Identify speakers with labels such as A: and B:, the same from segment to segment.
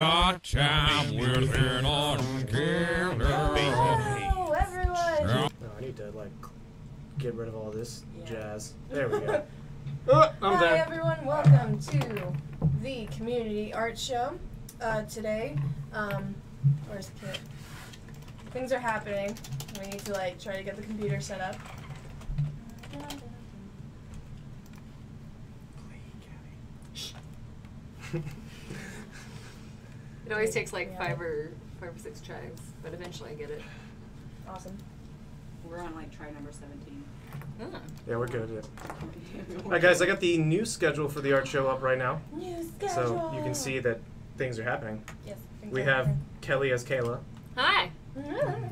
A: Time with an
B: Hello, everyone!
C: No, I need to, like, get rid of all this jazz. There we go.
B: I'm there. Hi, everyone. Welcome to the Community Art Show. Today, where's Kit? Things are happening. We need to, like, try to get the computer set up.
D: It always takes like five or six tries, but eventually I get it.
B: Awesome.
E: We're on like try number 17.
D: Ah.
C: Yeah, we're good. Yeah. Alright, guys, I got the new schedule for the art show up right now.
B: New schedule!
C: So you can see that things are happening.
B: Yes.
C: We have Kelly as Kayla.
D: Hi.
B: And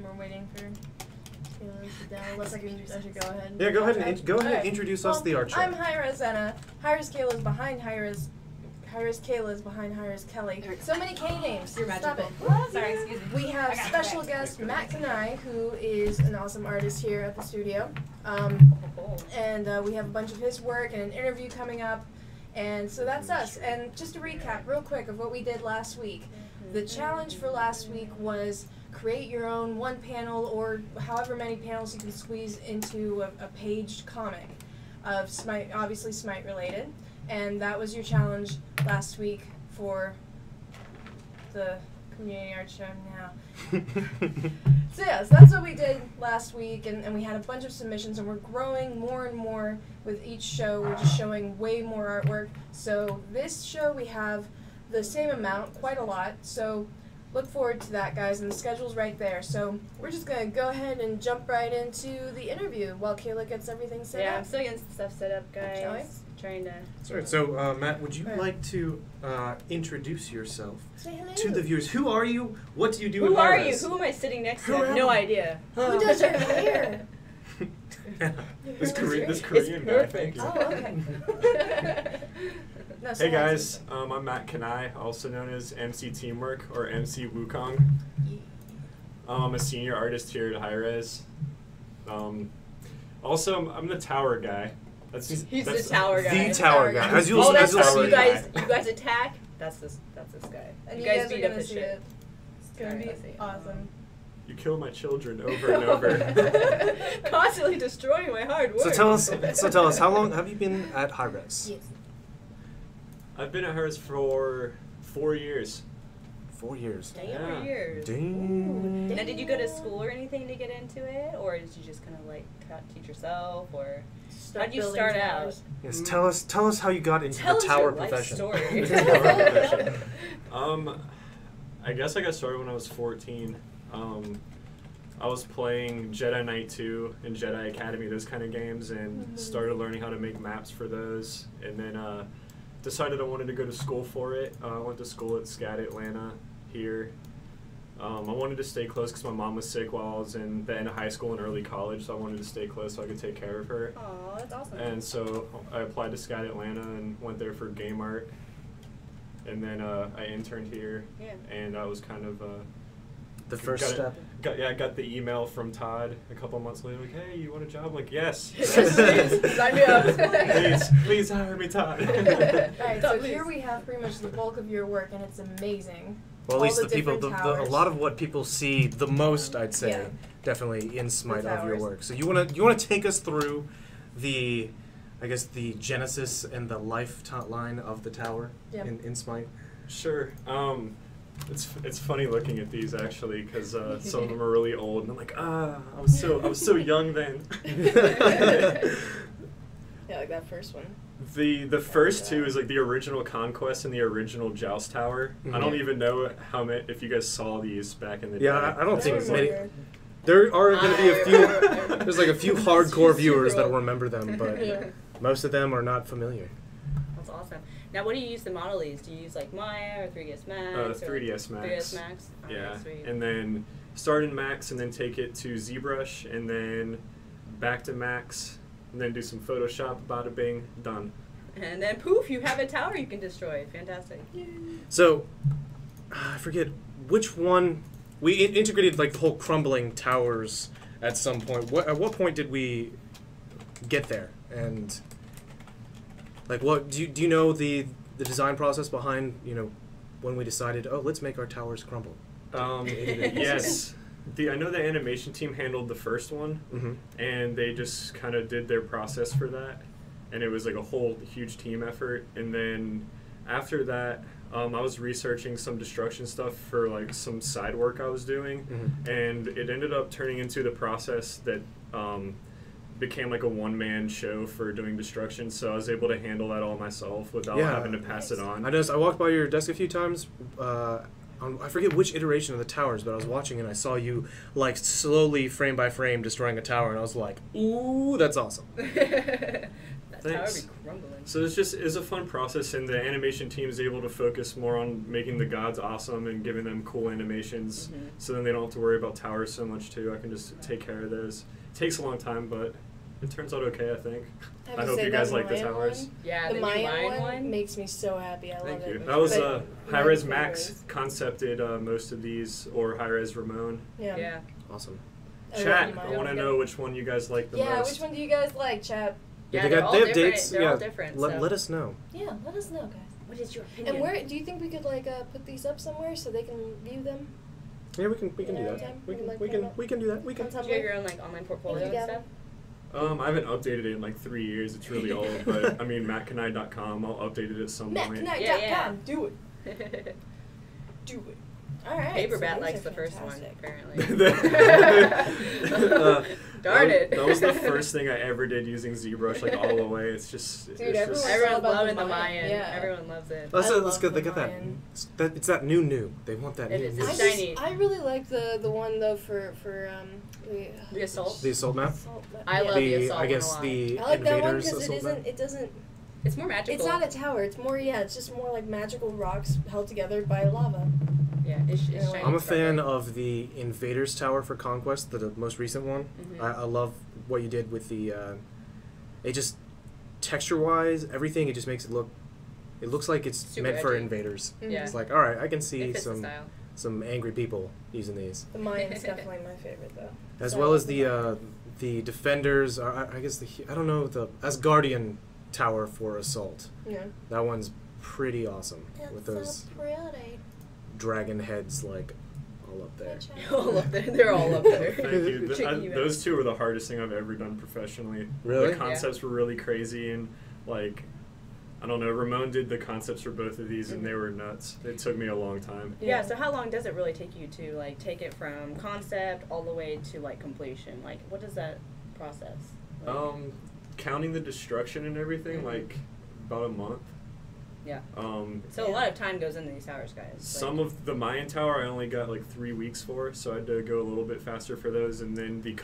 B: we're waiting for Kayla to sit down. Unless I should go ahead.
C: Yeah, go ahead and introduce us to the art show.
B: I'm Hi-Rez Anna. Hi-Rez Kayla is behind Hi-Rez. Hi-Rez Kayla is behind Hi-Rez Kelly. So many K names.
E: You're
B: Stop
E: magical.
B: it.
E: Sorry, excuse me.
B: We have special guest Matt Kanai, who is an awesome artist here at the studio. And we have a bunch of his work and an interview coming up. And so that's us. And just to recap real quick of what we did last week. The challenge for last week was create your own one panel or however many panels you can squeeze into a paged comic of SMITE, obviously SMITE related. And that was your challenge last week for the Community Art Show now. So yes, that's what we did last week, and we had a bunch of submissions, and we're growing more and more with each show. We're just showing way more artwork. So this show we have the same amount, quite a lot, so look forward to that, guys, and the schedule's right there. So we're just going to go ahead and jump right into the interview while Kayla gets everything set up.
F: Yeah, I'm still getting stuff set up, guys.
B: Shall we?
F: Trying to...
C: Sorry, so Matt, would you like to introduce yourself
B: Say hello.
C: to the viewers? Who are you? What do you do
F: Who
C: in
F: are you?
C: Hi-Rez?
F: Who am I sitting next to?
C: Who
F: I have
C: am
F: no
C: I?
F: idea.
B: Who does your hair?
C: This Korean
F: It's
C: guy.
F: perfect.
B: Oh, okay. No,
G: Hey
B: sorry.
G: guys, I'm Matt Kanai, also known as MC Teamwork or MC Wukong. I'm a senior artist here at Hi-Rez. Also, I'm the tower guy.
F: He's the tower guy.
C: The tower guy. As you'll
F: Oh, that's
C: see.
F: you guys attack. That's this guy.
B: And
F: you
B: you
F: guys
B: are
F: beat up
B: gonna
F: his
B: see
F: shit.
B: it. It's gonna
F: Alright,
B: be
F: let's see.
B: awesome.
G: You kill my children over and over.
F: Constantly destroying my hard work.
C: So tell us, how long have you been at Hi-Rez?
B: Yes.
G: I've been at Hi-Rez for 4 years.
C: 4 years.
F: Damn,
G: Yeah.
F: 4 years.
C: Dang.
F: Now, did you go to school or anything to get into it, or did you just kind of like teach yourself, or how did you
B: building
F: start
B: towers.
F: out?
C: Yes, tell us how you got into
F: Tell
C: the
F: us
C: tower
F: your life
C: profession.
F: story.
G: I guess I got started when I was 14. I was playing Jedi Knight 2 and Jedi Academy, those kind of games, and started learning how to make maps for those. And then decided I wanted to go to school for it. I went to school at SCAD Atlanta here. I wanted to stay close because my mom was sick while I was in the end of high school and early college, so I wanted to stay close so I could take care of her.
F: Aw, that's awesome.
G: And so I applied to SCAD Atlanta and went there for game art. And then I interned here, and I was kind of
C: The first step.
G: I got the email from Todd a couple months later, like, hey, you want a job? I'm like, yes.
F: Sign me up.
G: please hire me, Todd.
B: Alright, so here we have pretty much the bulk of your work, and it's amazing.
C: Well, at
B: All
C: least the people,
B: different
C: a
B: towers.
C: lot of what people see the most, I'd say,
B: Yeah.
C: definitely in SMITE of your
B: towers.
C: work. So you wanna take us through the, I guess, the genesis and the lifeline of the tower in SMITE?
G: Sure. It's funny looking at these actually because some of them are really old, and I'm like, I was so young then.
B: Yeah, like that first one.
G: The first two is like the original Conquest and the original Joust Tower. I don't even know if you guys saw these back in the day.
C: Yeah, I don't think
B: Those
C: many.
B: were-
C: There are going to be a few. There's like a few hardcore
F: Super
C: viewers that
F: old.
C: will remember them, but most of them are not familiar.
F: That's awesome. Now, what do you use to model these? Do you use like Maya or 3ds Max?
G: 3ds Max.
F: 3ds Max. Oh,
G: Yeah,
F: that's sweet.
G: and then start in Max and then take it to ZBrush and then back to Max and then do some Photoshop, bada bing, done.
F: And then poof, you have a tower you can destroy. Fantastic.
C: So, I forget which one. We integrated like the whole crumbling towers at some point. At what point did we get there? And like, what do you know the the design process behind, you know, when we decided, oh, let's make our towers crumble?
G: Yes. I know the animation team handled the first one,
C: Mm-hmm.
G: and they just kind of did their process for that, and it was like a whole huge team effort. And then after that, I was researching some destruction stuff for like some side work I was doing,
C: Mm-hmm.
G: and it ended up turning into the process that became like a one-man show for doing destruction. So I was able to handle that all myself without
C: Yeah.
G: having to pass it on.
C: I noticed. I walked by your desk a few times. I forget which iteration of the towers, but I was watching and I saw you like slowly, frame by frame, destroying a tower, and I was like, "Ooh, that's awesome!"
F: That tower
G: Thanks.
F: be crumbling.
G: So it's a fun process, and the animation team is able to focus more on making the gods awesome and giving them cool animations.
F: Mhm.
G: So then they don't have to worry about towers so much too. I can just take care of those. It takes a long time, but it turns out okay, I think.
B: have
G: I
B: to
G: hope
B: say
G: you guys
B: that
G: like the
B: Mayan
G: towers.
B: one-
F: Yeah,
B: the
F: new
B: Mayan one,
F: one.
B: makes me so happy. I
G: Thank
B: love
G: you.
B: it.
G: That was
B: But
G: Hi-Rez
B: my
G: Max
B: favorite
G: concepted most of these, or Hi-Rez Ramon.
B: Yeah.
F: Yeah.
C: Awesome.
B: I love
G: Chat,
B: Mayan
G: I want to
B: one.
G: know which one you guys like the
B: Yeah,
G: most.
B: which one do you guys like, chat?
F: Yeah,
C: they
F: they're
C: got
F: all
C: they have
F: different.
C: dates.
F: They're
C: yeah,
F: all different. so.
C: let us know.
B: Yeah, let us know, guys.
F: What is your opinion?
B: And where do you think we could like put these up somewhere so they can view them?
C: Yeah, we can do
B: Yeah,
C: that.
B: okay.
C: We can
B: Like
C: we
B: put
C: can
B: 'em up
C: we can do that. We can.
B: on
F: Do you have your own like online portfolio
B: Thank you,
F: and
B: Gavin.
F: stuff?
G: I haven't updated it in like 3 years. It's really old, but I mean, MattKanai.com. I'll update it at some point.
B: MattKanai.com.
F: Yeah.
B: Do it. Do it. All right.
F: Paperbat
B: so
F: likes
B: these are
F: the first one,
B: fantastic.
F: apparently. Darn it.
G: That was the first thing I ever did using ZBrush, like all the way. It's just,
B: Dude,
G: it's
B: everyone's
G: just
B: all
F: Everyone's
B: about
F: loving
B: the
F: the
B: Mayan,
F: Mayan.
B: yeah.
F: Everyone loves it.
C: That's
B: I
C: it. That's
B: love
C: good. They
B: the
C: got that.
B: Mayan.
C: It's that new. They want that
F: It
C: new.
F: is.
C: new.
F: It's
B: I
F: shiny.
B: I really like the one though for
F: The Assault.
C: The assault map.
F: I love the Assault
C: I
F: one
C: guess
F: a lot.
C: the
B: I like that one
C: invaders
B: because
C: assault map.
B: it doesn't.
F: It's more magical.
B: It's not a tower. It's more it's just more like magical rocks held together by lava.
F: Yeah, it's
B: Yeah,
F: shiny.
C: I'm a
F: stuff,
C: fan
F: right?
C: of the Invaders Tower for Conquest, the most recent one.
F: Mhm.
C: I love what you did with the. It just texture-wise, everything. It just makes it look. It looks like it's
F: Super
C: meant for
F: edgy.
C: invaders.
F: Yeah.
C: It's like, all right, I can
F: It
C: see
F: fits the
C: some
F: style.
C: angry people using these,
B: The Mayan's definitely my favorite though.
C: as
B: So
C: well
B: I
C: as
B: love
C: the defenders. I guess I don't know, the Asgardian Tower for Assault.
B: Yeah.
C: That one's pretty awesome with
B: That's
C: those
B: so pretty.
C: dragon heads like all up there.
F: all up there. They're all up there.
G: Thank you.
F: Checking you out.
G: Those two were the hardest thing I've ever done professionally.
C: Really?
G: The concepts were really crazy, and like, I don't know, Ramon did the concepts for both of these, and they were nuts. It took me a long time.
F: Yeah, so how long does it really take you to like take it from concept all the way to like completion? Like what is that process? Like,
G: Counting the destruction and everything,
F: Mhm.
G: like about a month.
F: yeah.
G: So
F: So a lot of time goes into these towers, guys.
G: some of the Mayan Tower I only got like 3 weeks for, so I had to go a little bit faster for those. And then the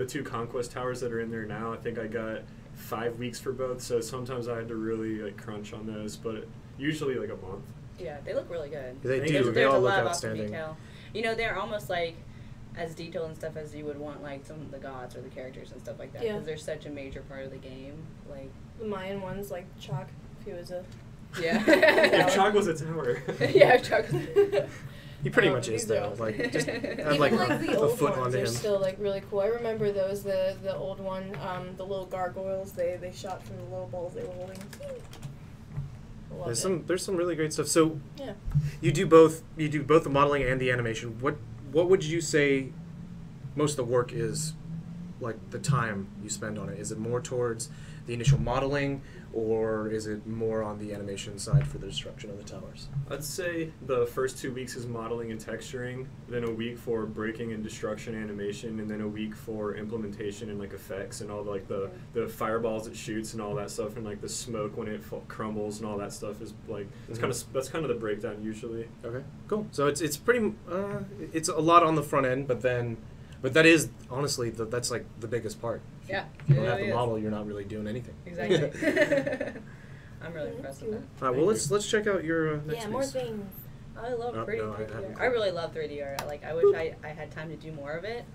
G: two Conquest Towers that are in there now, I think I got 5 weeks for both. So sometimes I had to really like crunch on those, but usually like a month.
F: Yeah, they look really good.
C: They
G: Thank
C: do.
G: you.
F: There's
C: They all
F: a
C: look
F: lot of awesome
C: outstanding.
F: detail. You know, they're almost like as detailed and stuff as you would want, like some of the gods or the characters and stuff like that.
B: Yeah.
F: Because they're such a major part of the game. Like,
B: The Mayan ones like chalk. If he was a
F: yeah.
G: If Chalk was a tower.
F: yeah, Chuck.
C: He pretty much is
B: these are
C: though.
B: awesome.
C: Like just
F: Even
C: have
B: Even
C: like,
B: like the
C: a
B: old
C: foot
B: ones
C: onto
B: are
C: him.
B: still like really cool. I remember those the old one, the little gargoyles they shot from the little balls they were holding.
C: There's some really great stuff. So
B: Yeah.
C: you do both the modeling and the animation. What would you say most of the work is, like the time you spend on it? Is it more towards the initial modeling, or is it more on the animation side for the destruction of the towers?
G: I'd say the first 2 weeks is modeling and texturing, then a week for breaking and destruction animation, and then a week for implementation and like effects and all the fireballs it shoots and all that stuff, and like the smoke when it crumbles and all that stuff is like that's kind of the breakdown usually.
C: Okay, cool. So it's pretty it's a lot on the front end, but that is honestly that's like the biggest part.
F: Yeah.
C: If you don't
F: it
C: have
F: really
C: the
F: is.
C: model, you're not really doing anything.
F: Exactly. I'm really impressed with that.
C: All right, well let's check out your next
B: Yeah,
C: piece.
B: more things.
F: I love
C: Oh,
F: 3D.
C: no, I
F: 3D
C: haven't.
F: art. I really love 3D art. Like, I wish I had time to do more of it.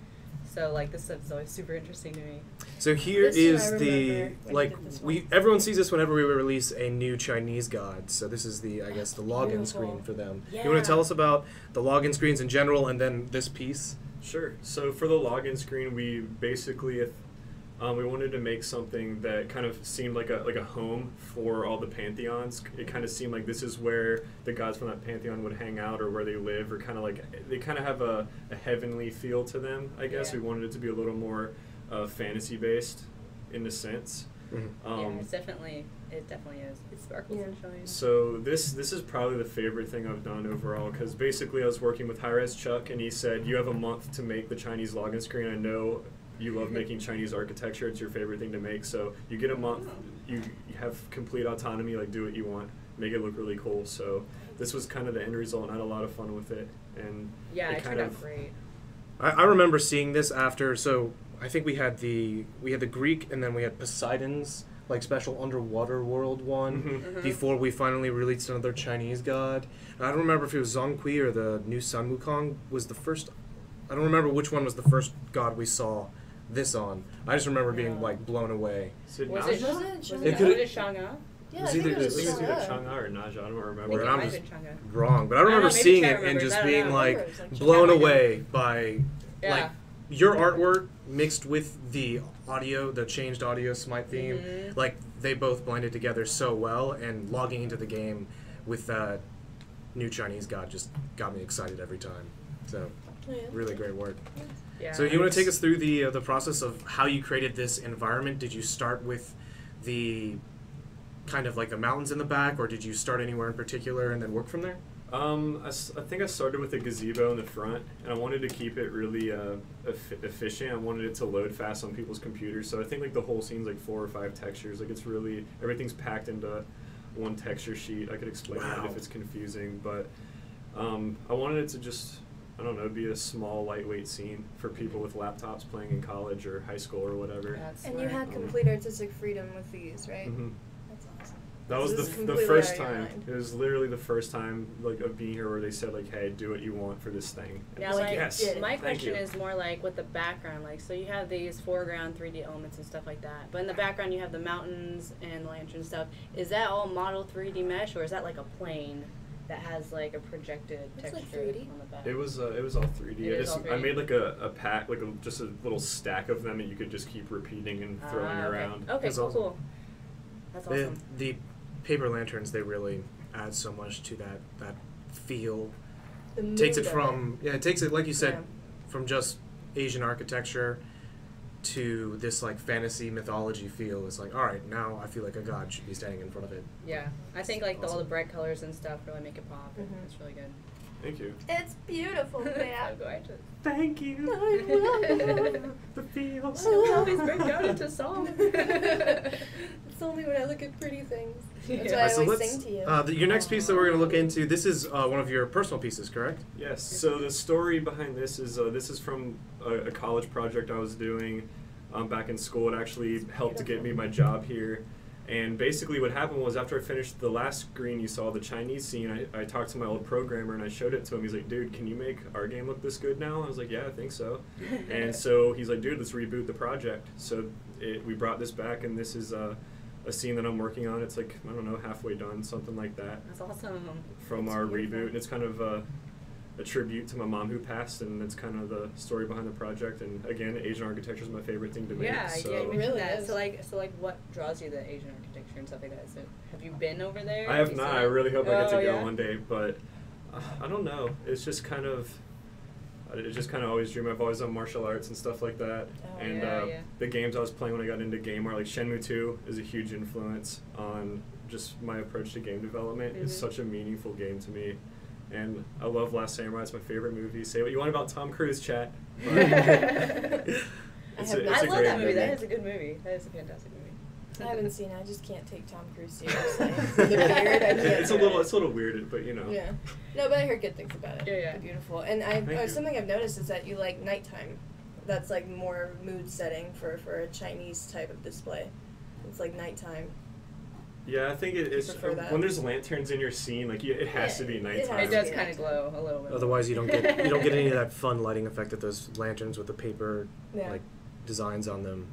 F: So, like, this stuff is always super interesting to me.
C: So here
B: This one
C: is
B: I
C: the
B: remember when
C: like
B: you did this
C: we
B: one.
C: everyone sees this whenever we release a new Chinese god. So this is the I guess the login
B: Beautiful.
C: screen for them. You
F: Yeah.
C: want to tell us about the login screens in general, and then this piece?
G: Sure. So for the login screen, we basically We wanted to make something that kind of seemed like a home for all the pantheons. It kind of seemed like this is where the gods from that pantheon would hang out, or where they live, or kind of like they kind of have a heavenly feel to them. I guess we wanted it to be a little more fantasy based, in a sense.
F: Yeah, it definitely is. It sparkles and shines.
G: So this is probably the favorite thing I've done overall, because basically I was working with Hi-Rez Chuck, and he said, you have a month to make the Chinese login screen. I know you love making Chinese architecture. It's your favorite thing to make. So you get a month. You have complete autonomy. Like, do what you want. Make it look really cool. So this was kind of the end result, and I had a lot of fun with it. And
F: yeah, it
G: kind
F: turned out great.
C: I remember seeing this after, so I think we had the Greek, and then we had Poseidon's like special underwater world one before we finally released another Chinese god. And I don't remember if it was Zongqi or the new Sun Wukong was the first. I don't remember which one was the first god we saw this on. I just remember being like blown away.
F: Was it
B: Was it
F: Shangha?
B: Yeah,
C: was
B: I think
C: either-
B: it was
G: it was either
B: Shangha.
G: Chang'e or Naja. I don't remember.
F: I think it
C: I'm
F: might have
C: just
F: been Shangha.
C: wrong, but I
F: don't
C: remember
F: know, maybe
C: seeing
F: Chad
C: it and
F: remembers,
C: just
F: I don't
C: being
F: know.
C: like
B: I remember, it was like
C: blown
F: Chad
C: away by
F: Yeah.
C: like your artwork mixed with the audio, the changed audio SMITE theme. Like they both blended together so well, and logging into the game with that new Chinese god just got me excited every time. So really great work.
F: Yeah.
C: So you want to take us through the process of how you created this environment? Did you start with the kind of like the mountains in the back, or did you start anywhere in particular and then work from there?
G: I think I started with a gazebo in the front, and I wanted to keep it really efficient. I wanted it to load fast on people's computers, so I think like the whole scene's like 4 or 5 textures. Like it's really, everything's packed into one texture sheet. I could explain that if it's confusing, but I wanted it to just, I don't know, be a small, lightweight scene for people with laptops playing in college or high school or whatever.
F: That's
B: And you had complete artistic freedom with these, right? That's awesome.
G: That was
B: This is
G: the
B: completely
G: first
B: out of your
G: time.
B: mind.
G: It was literally the first time like of being here where they said like, "Hey, do what you want for this thing." And I
F: Now,
G: was
F: like,
G: yes,
F: my
G: thank
F: question
G: you.
F: is more like with the background, like, so you have these foreground 3D elements and stuff like that, but in the background you have the mountains and lantern stuff. Is that all model 3D mesh, or is that like a plane that has like a projected
B: It's like
F: texture
B: 3D.
F: on the back?
G: It was all 3D.
F: It is all
G: I
F: 3D?
G: made like a pack, like just a little stack of them that you could just keep repeating and throwing around.
F: Okay,
C: That's
F: cool,
C: awesome.
F: cool. That's awesome.
C: The paper lanterns, they really add so much to that feel.
B: The
C: Takes it
B: mood of
C: from it takes it, like you said,
B: Yeah.
C: from just Asian architecture to this like fantasy mythology feel. It's like, all right, now I feel like a god should be standing in front of it.
F: Yeah, I think like all the
C: Awesome.
F: bright colors and stuff really make it pop.
B: Mhm.
F: It's really good.
G: Thank you.
B: It's beautiful,
F: So
B: Matt.
F: gorgeous.
G: Thank you.
B: I will.
G: The feels.
F: We always break down into song.
B: It's only when I look at pretty things. That's why I
C: So
B: always
C: let's
B: sing to you.
C: your next piece that we're going to look into. This is one of your personal pieces, correct?
G: Yes. So the story behind this is from a college project I was doing back in school. It actually helped to get me my job here. And basically what happened was after I finished the last screen, you saw the Chinese scene, I talked to my old programmer and I showed it to him. He's like, dude, can you make our game look this good now? I was like, yeah, I think so. And so he's like, dude, let's reboot the project. So we brought this back, and this is a scene that I'm working on. It's like, I don't know, halfway done, something like that,
F: That's awesome.
G: from
B: That's
G: our
B: beautiful.
G: reboot. And it's kind of a tribute to my mom who passed, and that's kind of the story behind the project. And again, Asian architecture is my favorite thing to make.
F: Yeah,
G: so
F: yeah, you mentioned
B: Really
F: that.
B: is.
F: So like, what draws you to Asian architecture and stuff like that? Is it, have you been over there?
G: I have
F: you
G: not.
F: seen
G: I
F: it?
G: really hope I get to
F: Oh,
G: go
F: yeah?
G: one day, but I don't know. It's just kind of, always dream. I've always done martial arts and stuff like that.
B: Oh,
G: And
F: yeah.
G: the games I was playing when I got into game are like Shenmue 2 is a huge influence on just my approach to game development. It's
F: Mhm.
G: such a meaningful game to me. And I love Last Samurai. It's my favorite movie. Say what you want about Tom Cruise, chat. But
B: I
G: it's
B: have
G: a,
B: not
G: it's
F: I
G: a
F: love
G: great
F: that movie. That
G: movie.
F: is a good movie. That is a fantastic movie.
B: I haven't seen it. I just can't take Tom Cruise seriously. The beard, I can't
G: It's a
B: do
G: little
B: it.
G: weirded, but you know.
B: Yeah. No, but I heard good things about it.
F: Yeah, yeah.
B: They're beautiful. And
G: Thank you.
B: something I've noticed is that you like nighttime. That's like more mood setting for a Chinese type of display. It's like nighttime.
G: Yeah, I think it's
B: prefer that?
G: when there's lanterns in your scene, like it has to be
B: Yeah, it
G: nighttime.
B: has
F: It does
B: Yeah.
F: kind of glow a little bit.
C: Otherwise, you don't get any of that fun lighting effect that those lanterns with the paper
B: Yeah.
C: like designs on them.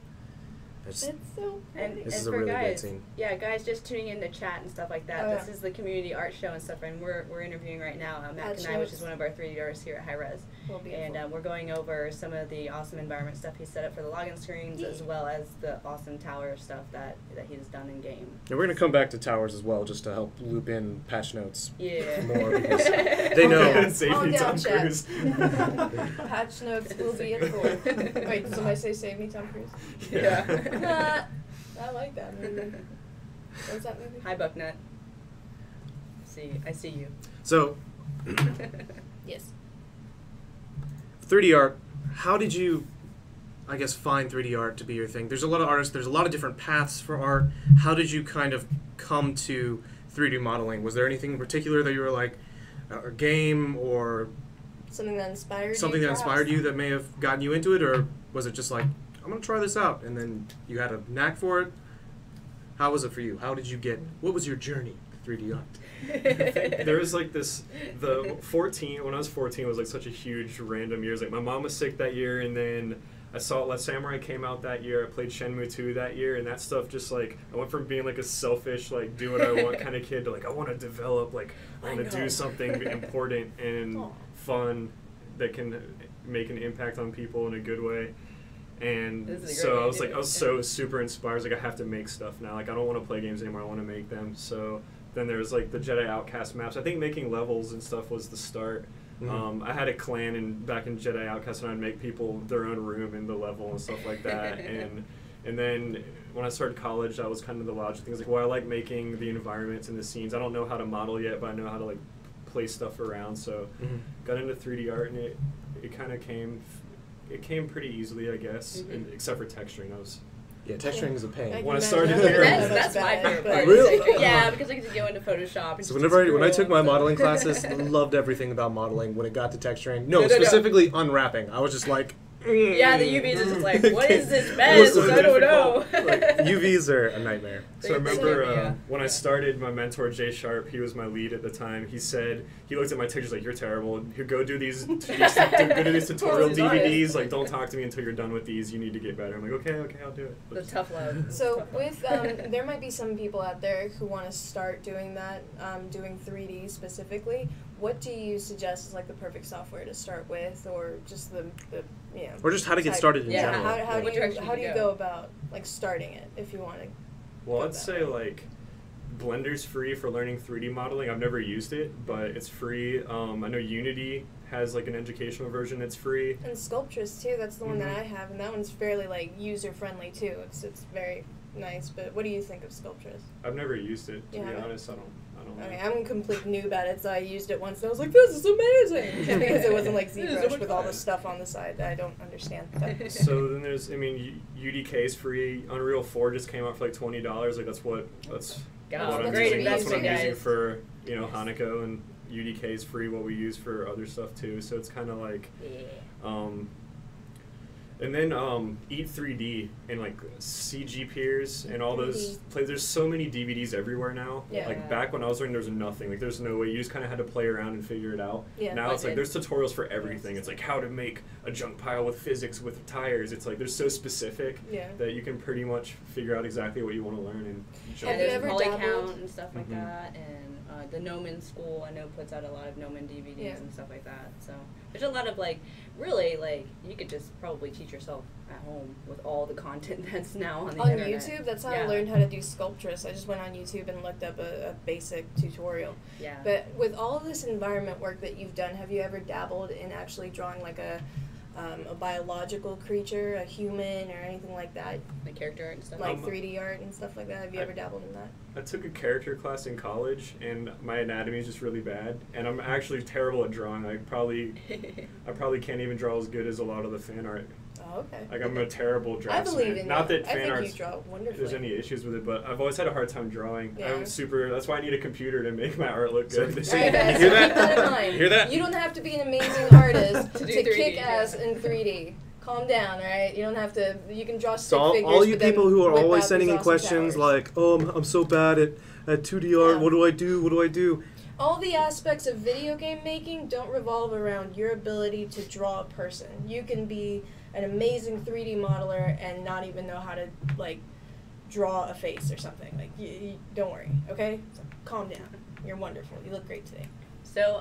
C: It's,
B: It's so pretty.
C: This
F: and
C: is a
F: for
C: really
F: guys,
C: good scene.
F: yeah, guys just tuning in to chat and stuff like that.
B: Oh,
F: This
B: yeah.
F: is the community art show and stuff, and we're interviewing right now Matt
B: Patch
F: Kanai, which
B: notes.
F: is one of our 3D artists here at Hi-Rez.
B: Well,
F: And
B: beautiful.
F: we're going over some of the awesome environment stuff he set up for the login screens, as well as the awesome tower stuff that he's done in game.
C: And we're going to come back to towers as well, just to help loop in patch notes
F: Yeah.
C: more, because they know.
B: Yeah.
G: Save
B: Calm
G: me,
B: down,
G: Tom
B: chat.
G: Cruise.
B: Patch notes will be at 4. Wait, did somebody say save me, Tom Cruise?
F: Yeah.
B: I like that movie. What's that movie?
F: Hi, Bucknut. I see you.
C: So,
B: Yes.
C: 3D art, how did you, I guess, find 3D art to be your thing? There's a lot of artists, there's a lot of different paths for art. How did you kind of come to 3D modeling? Was there anything in particular that you were like, a game or
B: Something that inspired
C: something
B: you,
C: that inspired
B: perhaps?
C: you that may have gotten you into it, or was it just like, I'm going to try this out, and then you had a knack for it? How was it for you? How did you get, what was your journey to 3D art?
G: There was like this, when I was 14 was like such a huge random year. It was like my mom was sick that year, and then I saw Last Samurai came out that year. I played Shenmue 2 that year, and that stuff just like, I went from being like a selfish, like do what I want kind of kid to like, I want to develop, like I want to do something important and
B: Aw.
G: fun that can make an impact on people in a good way. And
F: This is a
G: so
F: great
G: I was
F: idea.
G: like, I was so super inspired. I was like, I have to make stuff now. Like, I don't want to play games anymore. I want to make them. So then there was like the Jedi Outcast maps. I think making levels and stuff was the start.
C: Mhm.
G: I had a clan back in Jedi Outcast, and I'd make people their own room in the level and stuff like that. And then when I started college, that was kind of the logic thing. I was like, well, I like making the environments and the scenes. I don't know how to model yet, but I know how to like place stuff around. So
C: Mhm.
G: got into 3D art, and it kind of came. It came pretty easily, I guess, and, except for texturing. That was
C: Yeah, texturing is a
B: I
C: pain.
B: can
G: When I
B: imagine.
G: started
B: I've heard
G: here-
B: that
F: That's my
B: bad,
F: favorite
B: but-
F: part.
C: Really?
F: Yeah, because I get to go into Photoshop. And
C: So
F: just
C: when I took
F: scroll
C: my
F: and
C: modeling
F: stuff.
C: classes, loved everything about modeling. When it got to texturing,
F: No.
C: specifically unwrapping, I was just like,
F: Yeah, the UVs is just like, what is this
G: It
F: mess?
G: was so
F: I don't know.
G: difficult.
C: like UVs are a nightmare.
G: So I remember
F: Yeah.
G: when I started, my mentor Jay Sharp, he was my lead at the time. He said he looked at my pictures like, "You're terrible. You go do these tutorial
F: He's honest.
G: DVDs. Like, don't talk to me until you're done with these. You need to get better." I'm like, "Okay, I'll do it."
F: The tough love.
B: So
F: Tough love.
B: with there might be some people out there who want to start doing that, doing 3D specifically. What do you suggest is like the perfect software to start with, or just the
C: Or just how to get
B: type-
C: started in
F: Yeah,
C: general.
B: how
F: What
B: do
F: direction
B: you how
F: do
B: do
F: you
B: you
F: go?
B: go about like starting it if you want to?
G: Well,
B: Go
G: I'd
B: that
G: say
B: way.
G: like Blender's free for learning 3D modeling. I've never used it, but it's free. I know Unity has like an educational version that's free.
B: And Sculptress too. That's the one that
G: Mhm.
B: I have, and that one's fairly like user friendly too. It's very nice. But what do you think of Sculptress?
G: I've never used it, to
B: You
G: be
B: haven't?
G: honest. I don't know.
B: Okay, I'm a complete noob at it, so I used it once and I was like, this is amazing! Because it wasn't like
F: This is so
B: ZBrush
F: much
B: with all the
F: fun.
B: stuff on the side that I don't understand. But
G: So then there's, UDK is free. Unreal 4 just came out for like $20. Like that's what
F: God,
G: I'm
F: great
G: using. That's what I'm
F: investment,
G: using
F: guys.
G: for Hanukkah, and UDK is free. What we use for other stuff too. So it's kind of like,
F: Yeah.
G: and then Eat 3D and like CG Peers and all those play. There's so many DVDs everywhere now.
B: Yeah.
G: Like back when I was learning, there was nothing. Like there's no way. You just kind of had to play around and figure it out.
B: Yeah.
G: Now it's like
F: Budget.
G: there's tutorials for everything. It's like how to make a junk pile with physics with tires. It's like they're so specific
B: yeah.
G: that you can pretty much figure out exactly what you want to learn and jump
B: Have
F: Yeah,
B: you
F: there's
B: ever
F: poly
B: dabbled?
F: count and stuff like
G: Mhm.
F: that, and the Gnomon School I know puts out a lot of Gnomon DVDs
B: Yeah.
F: and stuff like that. So there's a lot of like, really like you could just probably teach yourself at home with all the content that's now on the
B: On
F: internet.
B: YouTube, that's how I
F: Yeah.
B: learned how to do Sculptress. I just went on YouTube and looked up a basic tutorial.
F: Yeah.
B: But with all of this environment work that you've done, have you ever dabbled in actually drawing like a biological creature, a human, or anything like that?
F: the character art and stuff.
B: Like 3D art and stuff like that? Have you ever dabbled in that?
G: I took a character class in college, and my anatomy is just really bad, and I'm actually terrible at drawing. I probably can't even draw as good as a lot of the fan art.
B: Oh, okay.
G: Like I'm a terrible
B: I
G: draftsman.
B: believe in
G: Not
B: you.
G: that
B: I
G: fan
B: think
G: art.
B: you draw wonderfully.
G: There's any issues with it, but I've always had a hard time drawing.
B: Yeah.
G: I'm super. That's why I need a computer to make my art look
C: So-
G: good.
C: so
B: Alright, guys,
C: You hear
B: keep
C: that?
B: in mind.
C: You hear that?
B: You don't have to be an amazing artist
F: To
B: to,
F: do 3D,
B: kick ass
F: yeah.
B: in 3D. Calm down, alright? You don't have to. You can draw
C: So
B: stick figures.
C: all you
B: but then
C: people who are
B: whip
C: always
B: out
C: sending
B: these
C: in
B: awesome
C: questions
B: towers.
C: like, oh, I'm so bad at 2D art,
B: Yeah.
C: what do I do, what do I do?
B: All the aspects of video game making don't revolve around your ability to draw a person. You can be an amazing 3D modeler and not even know how to like draw a face or something. Like, you don't worry, okay? So calm down. You're wonderful. You look great today.
F: So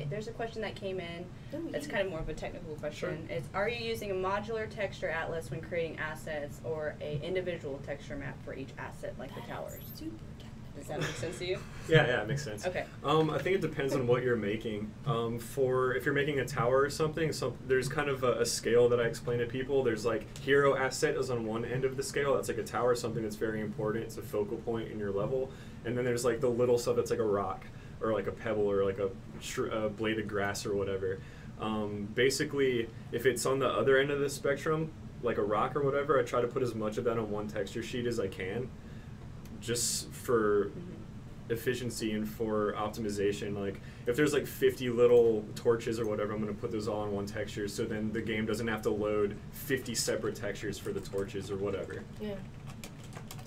F: there's a question that came in. It's kind of more of a technical question.
C: Sure.
F: It's, are you using a modular texture atlas when creating assets, or a individual texture map for each asset, like the towers? Does that make sense to you?
G: Yeah, it makes sense.
F: Okay.
G: I think it depends on what you're making. For if you're making a tower or something, there's kind of a scale that I explain to people. There's like hero asset is on one end of the scale. That's like a tower, something that's very important. It's a focal point in your level. And then there's like the little stuff that's like a rock, or like a pebble, or like a blade of grass or whatever. Basically, if it's on the other end of the spectrum, like a rock or whatever, I try to put as much of that on one texture sheet as I can, just for efficiency and for optimization. Like, if there's like 50 little torches or whatever, I'm going to put those all on one texture, so then the game doesn't have to load 50 separate textures for the torches or whatever.
B: Yeah.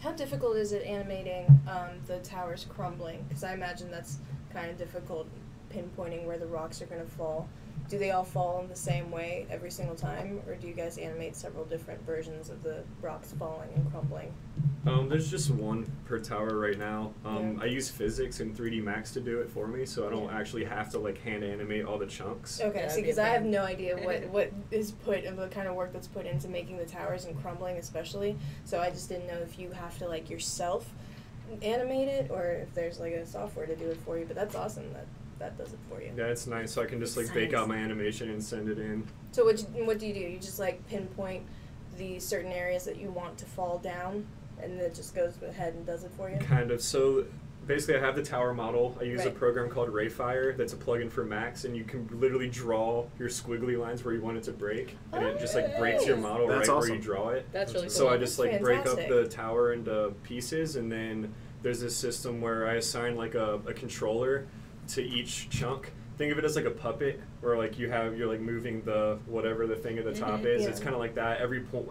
B: How difficult is it animating the towers crumbling? Because I imagine that's kind of difficult, pinpointing where the rocks are going to fall. Do they all fall in the same way every single time, or do you guys animate several different versions of the rocks falling and crumbling?
G: There's just one per tower right now.
B: Yeah.
G: I use physics and 3D Max to do it for me, so I don't
B: Yeah.
G: actually have to like hand animate all the chunks.
B: Okay,
F: Yeah,
B: see,
F: that'd be a
B: because I have
F: pain.
B: no idea what is put, the kind of work that's put into making the towers and crumbling especially, so I just didn't know if you have to, like, yourself animate it, or if there's, like, a software to do it for you, but that's awesome that does it for you.
G: Yeah, it's nice, so I can just like bake out my animation and send it in.
B: So what do? You just, like, pinpoint the certain areas that you want to fall down, and it just goes ahead and does it for you?
G: Kind of. So basically, I have the tower model. I use a
B: Right.
G: program called Rayfire that's a plugin for Max, and you can literally draw your squiggly lines where you want it to break, and it just like breaks your model
C: That's
G: right
C: awesome.
G: where you draw it.
F: That's really cool.
G: So I just like break up
B: Fantastic.
G: the tower into pieces, and then there's this system where I assign like a controller to each chunk. Think of it as like a puppet, where like you're like moving the whatever the thing at the top is.
B: Yeah.
G: It's kind of like that.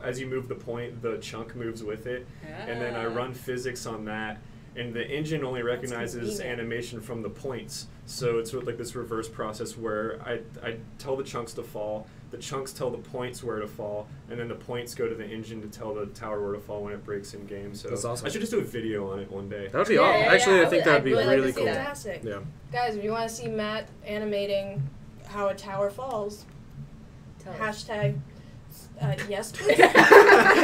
G: As you move the point, the chunk moves with it, and then I run physics on that. And the engine only recognizes
B: convenient.
G: animation from the points, so it's sort of like this reverse process where I tell the chunks to fall, the chunks tell the points where to fall, and then the points go to the engine to tell the tower where to fall when it breaks in game. So
C: That's awesome.
G: I should just do a video on it one day.
C: That would be
F: Yeah,
C: awesome.
F: yeah,
C: Actually,
F: yeah.
C: I think
F: I'd
C: that would be
F: really like
C: really
F: to see
C: cool.
F: that.
B: Fantastic.
C: Yeah.
B: Guys, if you want to see Matt animating how a tower falls,
F: Tell us.
B: hashtag yes please.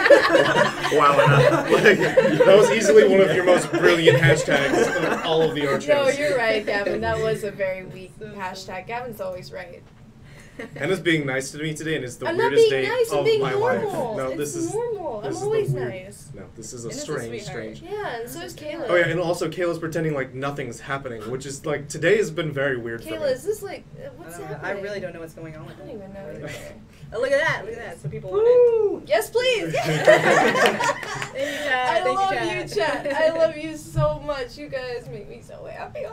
C: Wow, like, that was easily one of your most brilliant hashtags of all of the art
B: No,
C: shows.
B: you're right, Gavin. That was a very weak hashtag. Gavin's always right.
C: Hannah's being nice to me today, and it's the
B: I'm not
C: weirdest
B: being
C: day
B: nice. I'm
C: of
B: being
C: my
B: normal.
C: life. No,
B: it's
C: this is
B: normal.
C: this
B: I'm
C: is the
B: always
C: weird-
B: nice.
C: No, this is a
F: And it's a
C: strange,
F: sweetheart.
C: strange.
B: Yeah, and so is Kayla.
C: Oh yeah, and also Kayla's pretending like nothing's happening, which is like today has been very weird for
B: Kayla,
C: me.
B: is this like what's
F: I
B: happening?
F: really don't know what's going on
B: I
F: with
B: don't
F: it.
B: even know
F: Really
B: either.
F: don't. Oh, look at that! Look at that! So people want it.
C: Woo!
B: Yes, please.
F: Thank you, Chad.
B: I
F: Thank
B: love
F: you,
B: you, Chad. I love you so much. You guys make me so happy.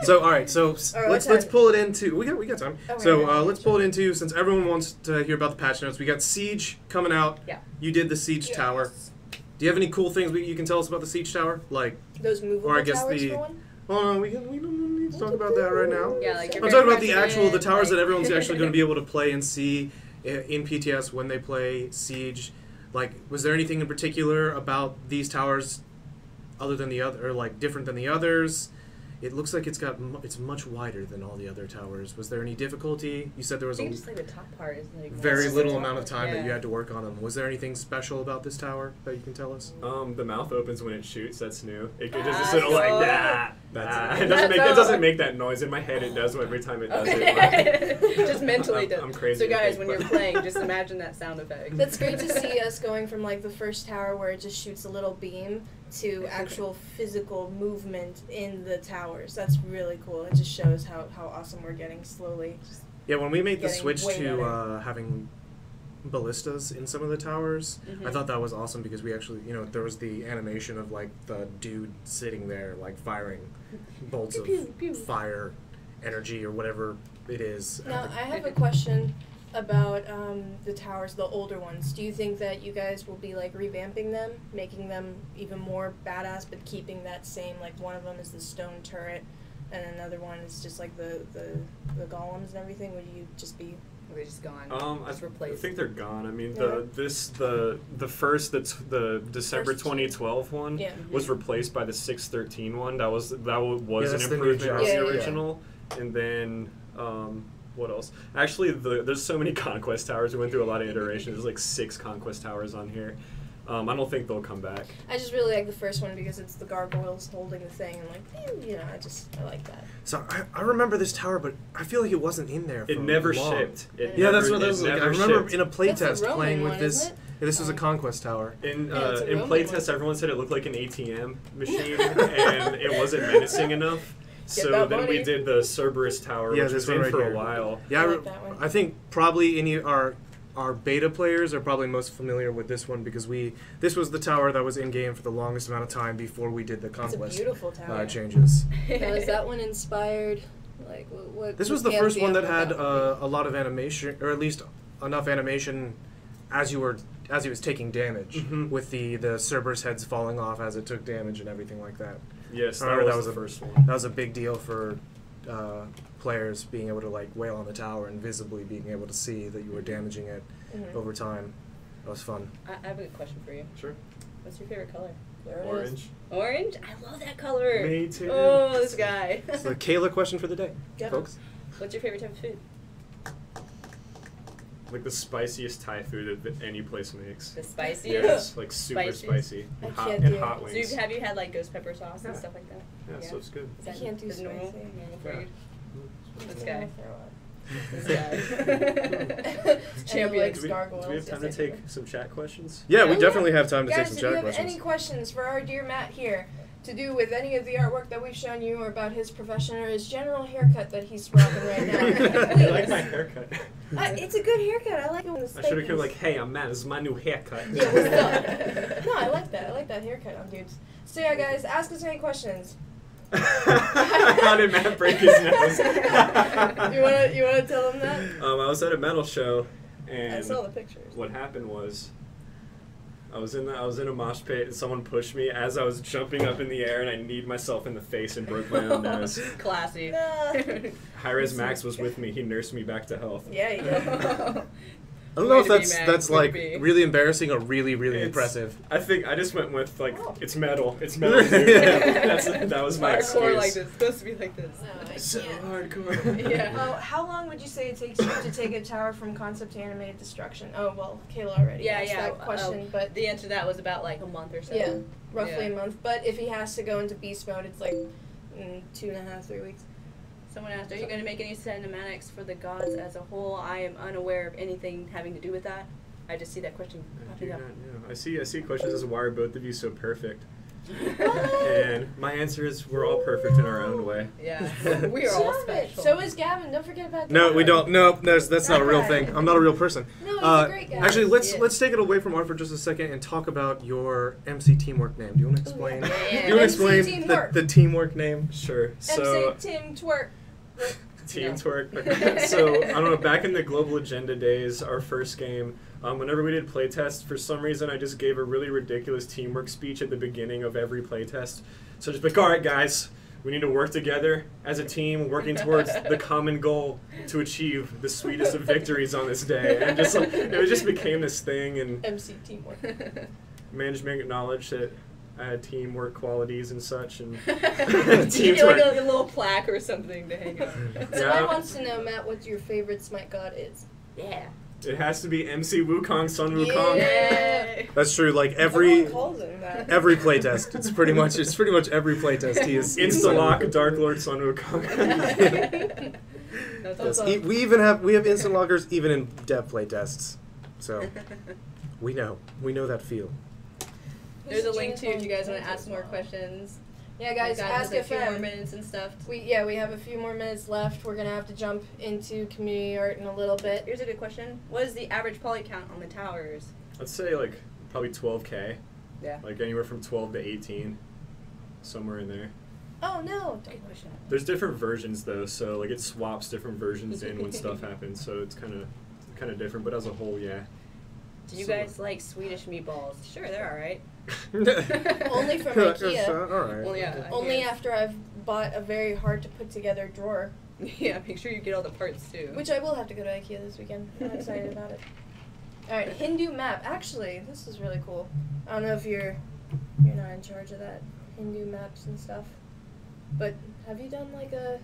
C: So all right, so
B: All right,
C: let's
B: what time?
C: pull it into we got time.
B: Okay,
C: So
B: okay.
C: let's pull it into, since everyone wants to hear about the patch notes. We got Siege coming out.
F: Yeah.
C: You did the Siege Tower. Do you have any cool things you can tell us about the Siege Tower? Like,
B: Those movable
C: or I guess
B: towers
C: the-
B: for one?
C: oh no, we don't need to talk about that right now.
F: Yeah, like your
C: I'm
F: very
C: talking about the
F: president,
C: towers that
F: like-
C: everyone's actually going to be able to play and see in PTS when they play Siege. Like, was there anything in particular about these towers other than the other, or like different than the others? It looks like it's much wider than all the other towers. Was there any difficulty? You said there
F: I
C: was
F: think
C: a
F: just like the top part is like
C: very
F: more-
C: little amount of time that
F: Yeah.
C: you had to work on them. Was there anything special about this tower that you can tell us?
G: The mouth opens when it shoots. That's new. It
F: Ah,
G: just sort of like
F: so-
G: that.
C: That's-
G: It doesn't make that noise in my head. It does every time it does it.
F: Just mentally does.
G: I'm crazy.
F: So guys,
G: I think,
F: when
G: but-
F: you're playing, just imagine that sound effect.
B: That's great to see us going from like the first tower where it just shoots a little beam to actual physical movement in the towers. That's really cool. It just shows how awesome we're getting slowly.
C: Yeah, when we made the
B: Getting
C: switch
B: way
C: to
B: better.
C: having ballistas in some of the towers, I
F: Mhm.
C: thought that was awesome because we actually, there was the animation of like the dude sitting there like firing bolts
B: Pew,
C: of
B: pew.
C: fire energy or whatever it is.
B: Now, I have a question about the towers, the older ones. Do you think that you guys will be like revamping them, making them even more badass, but keeping that same, like one of them is the stone turret and another one is just like the golems and everything? Would you just be
F: Or they just gone? Just
G: I
F: replaced.
G: think they're gone. I mean,
B: Yeah.
G: the first that's the December
B: First
G: 2012 one
B: Yeah.
G: was replaced by the 613 one. That was
C: Yeah,
G: an
C: that's the new
G: improvement on
B: gen.
G: the
B: Yeah.
G: original. And then what else? Actually, there's so many conquest towers. We went through a lot of iterations. There's like 6 conquest towers on here. I don't think they'll come back.
B: I just really like the first one because it's the gargoyles holding the thing and like, you know, I like that.
C: So I remember this tower, but I feel like it wasn't in there. For
G: It never
C: long.
G: shipped.
C: Yeah, that's what that was like. I
G: never
C: remember
G: shipped.
C: in a
B: That's
C: playtest
B: the Roman
C: playing with
B: one,
C: this.
B: isn't it?
C: Yeah, this was a conquest tower.
G: In
B: Yeah, it's a
G: in
B: Roman
G: playtest,
B: one.
G: everyone said it looked like an ATM machine, and it wasn't menacing enough. So
B: that
G: then we
B: money.
G: did the Cerberus Tower,
C: Yeah,
G: which
C: this
G: was
C: one
G: in
C: right
G: for
C: here.
G: a while.
C: Yeah,
B: I like that one.
C: I think probably any our beta players are probably most familiar with this one because this was the tower that was in game for the longest amount of time before we did the
B: It's a
C: conquest
B: beautiful tower.
C: changes.
B: Now, is that one inspired? Like, what?
C: This
B: what
C: was the
B: camp
C: first
B: do
C: one
B: you
C: that
B: have
C: had
B: about?
C: a lot of animation, or at least enough animation as he was taking damage,
G: Mhm.
C: with the Cerberus heads falling off as it took damage and everything like that.
G: Yes,
C: I
G: that
C: remember
G: was
C: that
G: the
C: was
G: first one.
C: That was a big deal for players being able to like wail on the tower and visibly being able to see that you were damaging it
B: Mhm.
C: over time. That was fun.
F: I have a good question for you.
G: Sure.
F: What's your favorite color?
B: There it is.
G: Orange.
F: Orange? I love that color.
G: Me too.
F: Oh, this guy.
C: It's the Kayla question for the day,
B: Yep.
C: folks.
F: What's your favorite type of food?
G: Like the spiciest Thai food that any place makes.
F: The spiciest?
G: Yes, like super
F: Spiciest?
G: spicy.
B: I
G: And hot,
B: can't
G: and
B: do it.
G: hot
F: So
G: wings.
F: have you had like ghost pepper sauce and
G: Yeah.
F: stuff like that?
G: Yeah, so it's good.
F: Is
B: I
F: that
B: can't do
F: is normal?
B: spicy.
F: Normal for
G: Yeah.
F: you? This
B: Yeah,
F: guy.
B: throw up.
F: This guy.
B: Champion
F: Champion.
G: Do we have time to take some chat questions?
C: Yeah, we
B: Yeah.
C: definitely have time to
B: Guys,
C: take some
B: if you
C: chat
B: have
C: questions.
B: any questions for our dear Matt here to do with any of the artwork that we've shown you or about his profession or his general haircut that he's rocking right now,
G: I like my
B: please.
G: haircut.
B: It's a good haircut. I like it when the
G: I should have come
B: staples-
G: like, hey, I'm Matt. This is my new haircut.
B: Yeah, what's up? No, I like that. I like that haircut on dudes. So yeah, guys, ask us any questions.
G: How did Matt break his nose?
B: You wanna tell them that?
G: I was at a metal show,
B: I
G: and
B: saw the pictures.
G: what happened was, I was in a mosh pit, and someone pushed me as I was jumping up in the air, and I kneed myself in the face and broke my own nose.
F: Classy.
G: Hi-Rez Max was with me. He nursed me back to health.
B: Yeah, you did.
C: I don't know if
F: Way to be,
C: that's
F: man.
C: that's
F: Way to
C: like
F: be.
C: really embarrassing or really
G: It's-
C: impressive.
G: I think I just went with like,
B: Oh.
G: it's metal. It's metal, dude.
C: Yeah.
G: That was my
F: Hardcore
G: excuse.
F: like this. Supposed to be like this.
B: No, I
G: So
B: can't.
G: hardcore.
F: Yeah.
B: How long would you say it takes you to take a tower from concept to animated destruction? Oh, well, Kayla already
F: Yeah,
B: asked
F: yeah.
B: that question, but
F: The answer to that was about like a month or so.
B: yeah, roughly
F: Yeah.
B: a month. But if he has to go into beast mode, it's like 2.5, 3 weeks.
F: Someone asked, are you going to make any cinematics for the gods as a whole? I am unaware of anything having to do with that. I just see that question
G: I do
F: popping
G: not
F: up.
G: know. I see questions as why are both of you so perfect?
B: What?
G: And my answer is we're all perfect in our own way.
F: Yeah. We are all
B: Stop it.
F: special.
B: So is Gavin. Don't forget about
C: No,
B: Gavin.
C: we don't. No, that's not a real
B: That
C: thing.
B: guy.
C: I'm not a real person.
B: No, he's a great guy.
C: Actually, let's
F: He is.
C: let's take it away from art for just a second and talk about your MC teamwork name. Do you want to explain?
B: yeah.
C: Do you want
B: MC
C: to explain
B: teamwork.
C: the teamwork name?
G: Sure. So
B: MC Tim Twerk.
G: team
F: No.
G: twerk. So I don't know. Back in the Global Agenda days, our first game, whenever we did playtest, for some reason I just gave a really ridiculous teamwork speech at the beginning of every playtest. So just like, all right, guys, we need to work together as a team, working towards the common goal to achieve the sweetest of victories on this day. And just like, it just became this thing, and
B: MC Teamwork.
G: management acknowledged that I had teamwork qualities and such, and
F: You
G: team
F: need like
G: twerk.
F: a little plaque or something to hang up.
B: Somebody
G: Yeah.
B: wants to know, Matt, what your favorite Smite god is.
F: Yeah.
G: It has to be MC Wukong, Sun Wukong.
F: Yay.
C: That's true. Like every
B: Everyone calls him that.
C: every playtest, it's pretty much every playtest. He is
G: Insta-lock, Dark Lord, Sun Wukong.
F: That's
C: Yes,
F: awesome.
C: we have instant lockers even in dev playtests, so we know that feel.
F: There's a link too if you guys want to ask more questions.
B: Yeah, guys,
F: We've got
B: ask
F: a few more
B: FM.
F: minutes and stuff.
B: We have a few more minutes left. We're gonna have to jump into community art in a little bit.
F: Here's a good question. What is the average poly count on the towers?
G: I'd say like probably 12K.
F: Yeah.
G: Like anywhere from 12 to 18, somewhere in there.
B: Oh no!
F: Good question.
G: There's different versions though, so like it swaps different versions in when stuff happens, so it's kind of different. But as a whole, yeah.
F: Do you
G: So-
F: guys like Swedish meatballs? Sure, they're alright.
B: Only from IKEA.
C: All right.
F: Well, yeah.
B: Only
F: Yes.
B: after I've bought a very hard to put together drawer
F: Yeah, make sure you get all the parts too.
B: Which I will have to go to IKEA this weekend. I'm excited about it. Alright, Hindu map. Actually, this is really cool. I don't know if you're not in charge of that. Hindu maps and stuff. But have you done like a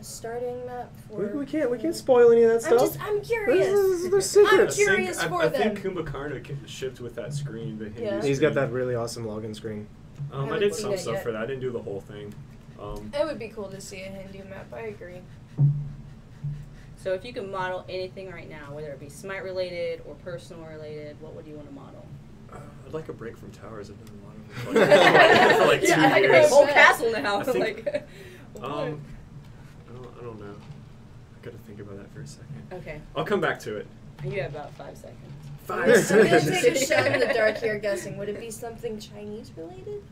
B: starting map for
C: We can't spoil any of that stuff.
B: I'm curious.
C: This is the secret.
B: I'm curious for
G: I
B: them.
G: think Kumbhakarna shipped with that screen. The Hindu
B: Yeah.
C: He's got
G: screen.
C: that really awesome login screen.
B: I
G: I
B: haven't
G: did
B: seen
G: some
B: it
G: stuff
B: yet.
G: for that. I didn't do the whole thing.
B: It would be cool to see a Hindu map. I agree.
F: So if you could model anything right now, whether it be SMITE related or personal related, what would you want to model?
G: I'd like a break from towers. I've done a lot of them for like 2
F: Yeah, I can make a
G: years.
F: whole castle now.
G: I think-
F: like,
G: I don't know. I gotta think about that for a second.
F: okay,
G: I'll come back to it.
F: you have about 5 seconds.
B: I'm gonna take a shot in the dark here guessing. Would it be something Chinese related?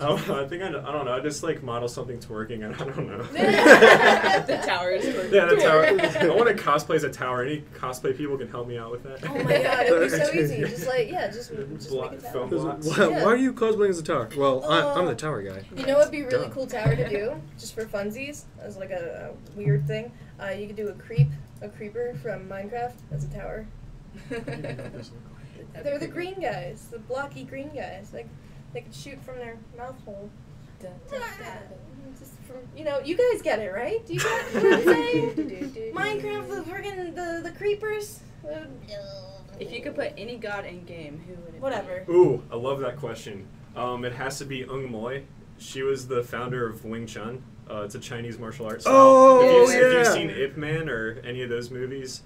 G: Oh, I think I don't know. I just like model something twerking. I don't know.
F: The towers.
G: Yeah, the tower. I want to cosplay as a tower. Any cosplay people can help me out with that.
B: Oh my god, it would be so easy. Just make it
G: Film
B: happen.
G: blocks.
C: Why are you cosplaying as a tower? Well, I'm the tower guy.
B: You know what'd be a really
C: Duh.
B: cool tower to do, just for funsies, as like a weird thing? You could do a creeper from Minecraft as a tower. They're the green guys, the blocky green guys. They could shoot from their mouth hole. Just from, you guys get it, right? Do you get what I'm saying? Minecraft, the friggin' the creepers.
F: If you could put any god in game, who would it be?
B: Whatever.
G: Ooh, I love that question. It has to be Eun Moy. She was the founder of Wing Chun. It's a Chinese martial arts style.
C: Oh,
G: If you've
C: yeah.
G: seen Ip Man or any of those movies,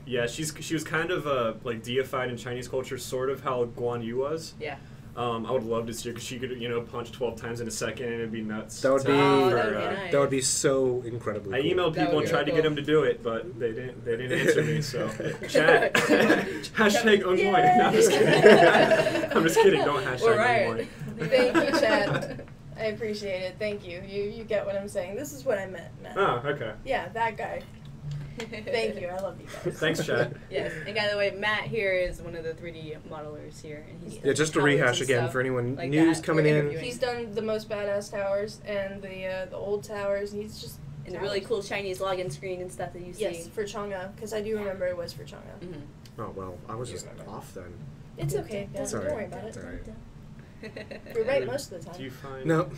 G: yeah, she was kind of like deified in Chinese culture, sort of how Guan Yu was.
F: Yeah.
G: I would love to see her because she could, punch 12 times in a second and it'd be nuts.
C: That would
G: to-
C: be-
F: Oh,
G: for,
F: that would be nice.
C: That would be so incredibly
G: I
C: cool.
G: emailed
F: That
G: people
F: would
G: and
F: be
G: tried to
F: cool.
G: get them to do it, but they didn't answer me. So chat hashtag Eun Moy. No, I'm just kidding. I'm just kidding. Don't hashtag
F: We're
G: Eun
F: right.
G: Moy.
B: Thank you, Chad. I appreciate it. Thank you. You get what I'm saying. This is what I meant, Matt.
G: Oh, okay.
B: Yeah, that guy. Thank you. I love you guys.
G: Thanks, Chad.
F: Yes, and by the way, Matt here is one of the 3D modelers here, and he's
C: Yeah, just to
F: done towers
C: rehash
F: and
C: again
F: stuff
C: for anyone
F: like
C: news
F: that.
C: coming
F: We're
C: in.
F: interviewing.
B: He's done the most badass towers and the old towers, and he's just
F: and the really cool Chinese login screen and stuff that you see.
B: Yes, for Chang'e, because I do remember it was for Chang'e.
F: Mm-hmm.
C: Oh well, I was just
B: remember.
C: off then.
B: It's okay. Don't
C: Sorry.
B: worry about it.
C: It's all right.
B: You're right most of the
G: Do you
B: time.
G: find
C: No,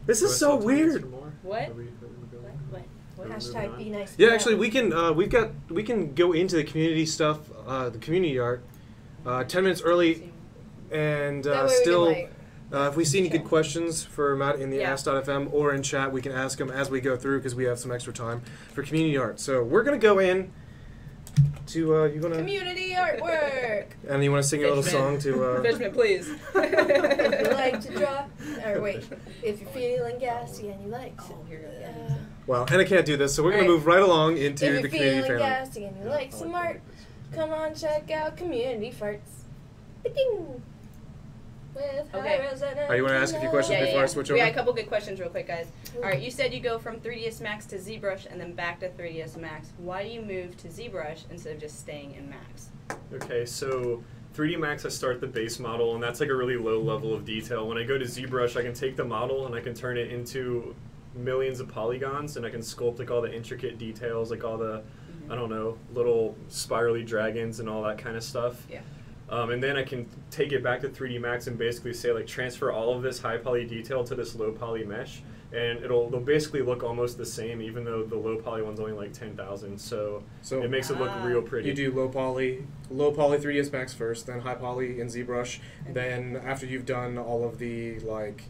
C: this
G: do
C: is
G: I
C: so
G: still have time to answer
C: weird.
G: more?
F: What?
G: Are we going?
F: What?
B: Hashtag be nice.
C: Yeah, actually, we can we can go into the community stuff, the community art, 10 minutes early, and
B: That way we
C: still.
B: can, like,
C: If we see any good questions for Matt in the
F: Yeah.
C: Ask.fm or in chat, we can ask him as we go through because we have some extra time for community art. So we're gonna go in to you gonna
B: community artwork.
C: and you want to sing a little
F: Fishman.
C: song to
F: Fishman, please.
B: If you like to draw, or wait, if you're feeling gassy and you like.
F: Oh, here we go.
C: well, and I can't do this, so we're gonna
B: Alright.
C: move right along into
B: If
C: the
B: you're
C: community
B: feeling
C: family.
B: gassy and you like some art, come on, check out Community Farts. Ding. With
F: Okay.
B: Hi-Rez and
C: Oh, you wanna ask a few questions
F: Yeah,
C: before
F: yeah.
C: I switch
F: We
C: over?
F: got a couple good questions real quick, guys. All right, you said you go from 3ds Max to ZBrush and then back to 3ds Max. Why do you move to ZBrush instead of just staying in Max?
G: Okay, so 3D Max, I start the base model, and that's like a really low level of detail. When I go to ZBrush, I can take the model and I can turn it into millions of polygons, and I can sculpt like all the intricate details, like all the, I don't know, little spirally dragons and all that kind of stuff.
F: Yeah.
G: And then I can take it back to 3D Max and basically say like transfer all of this high poly detail to this low poly mesh, and they'll basically look almost the same, even though the low poly one's only like 10,000. So it makes it look real pretty.
C: You do low poly 3ds Max first, then high poly in ZBrush. Then after you've done all of the like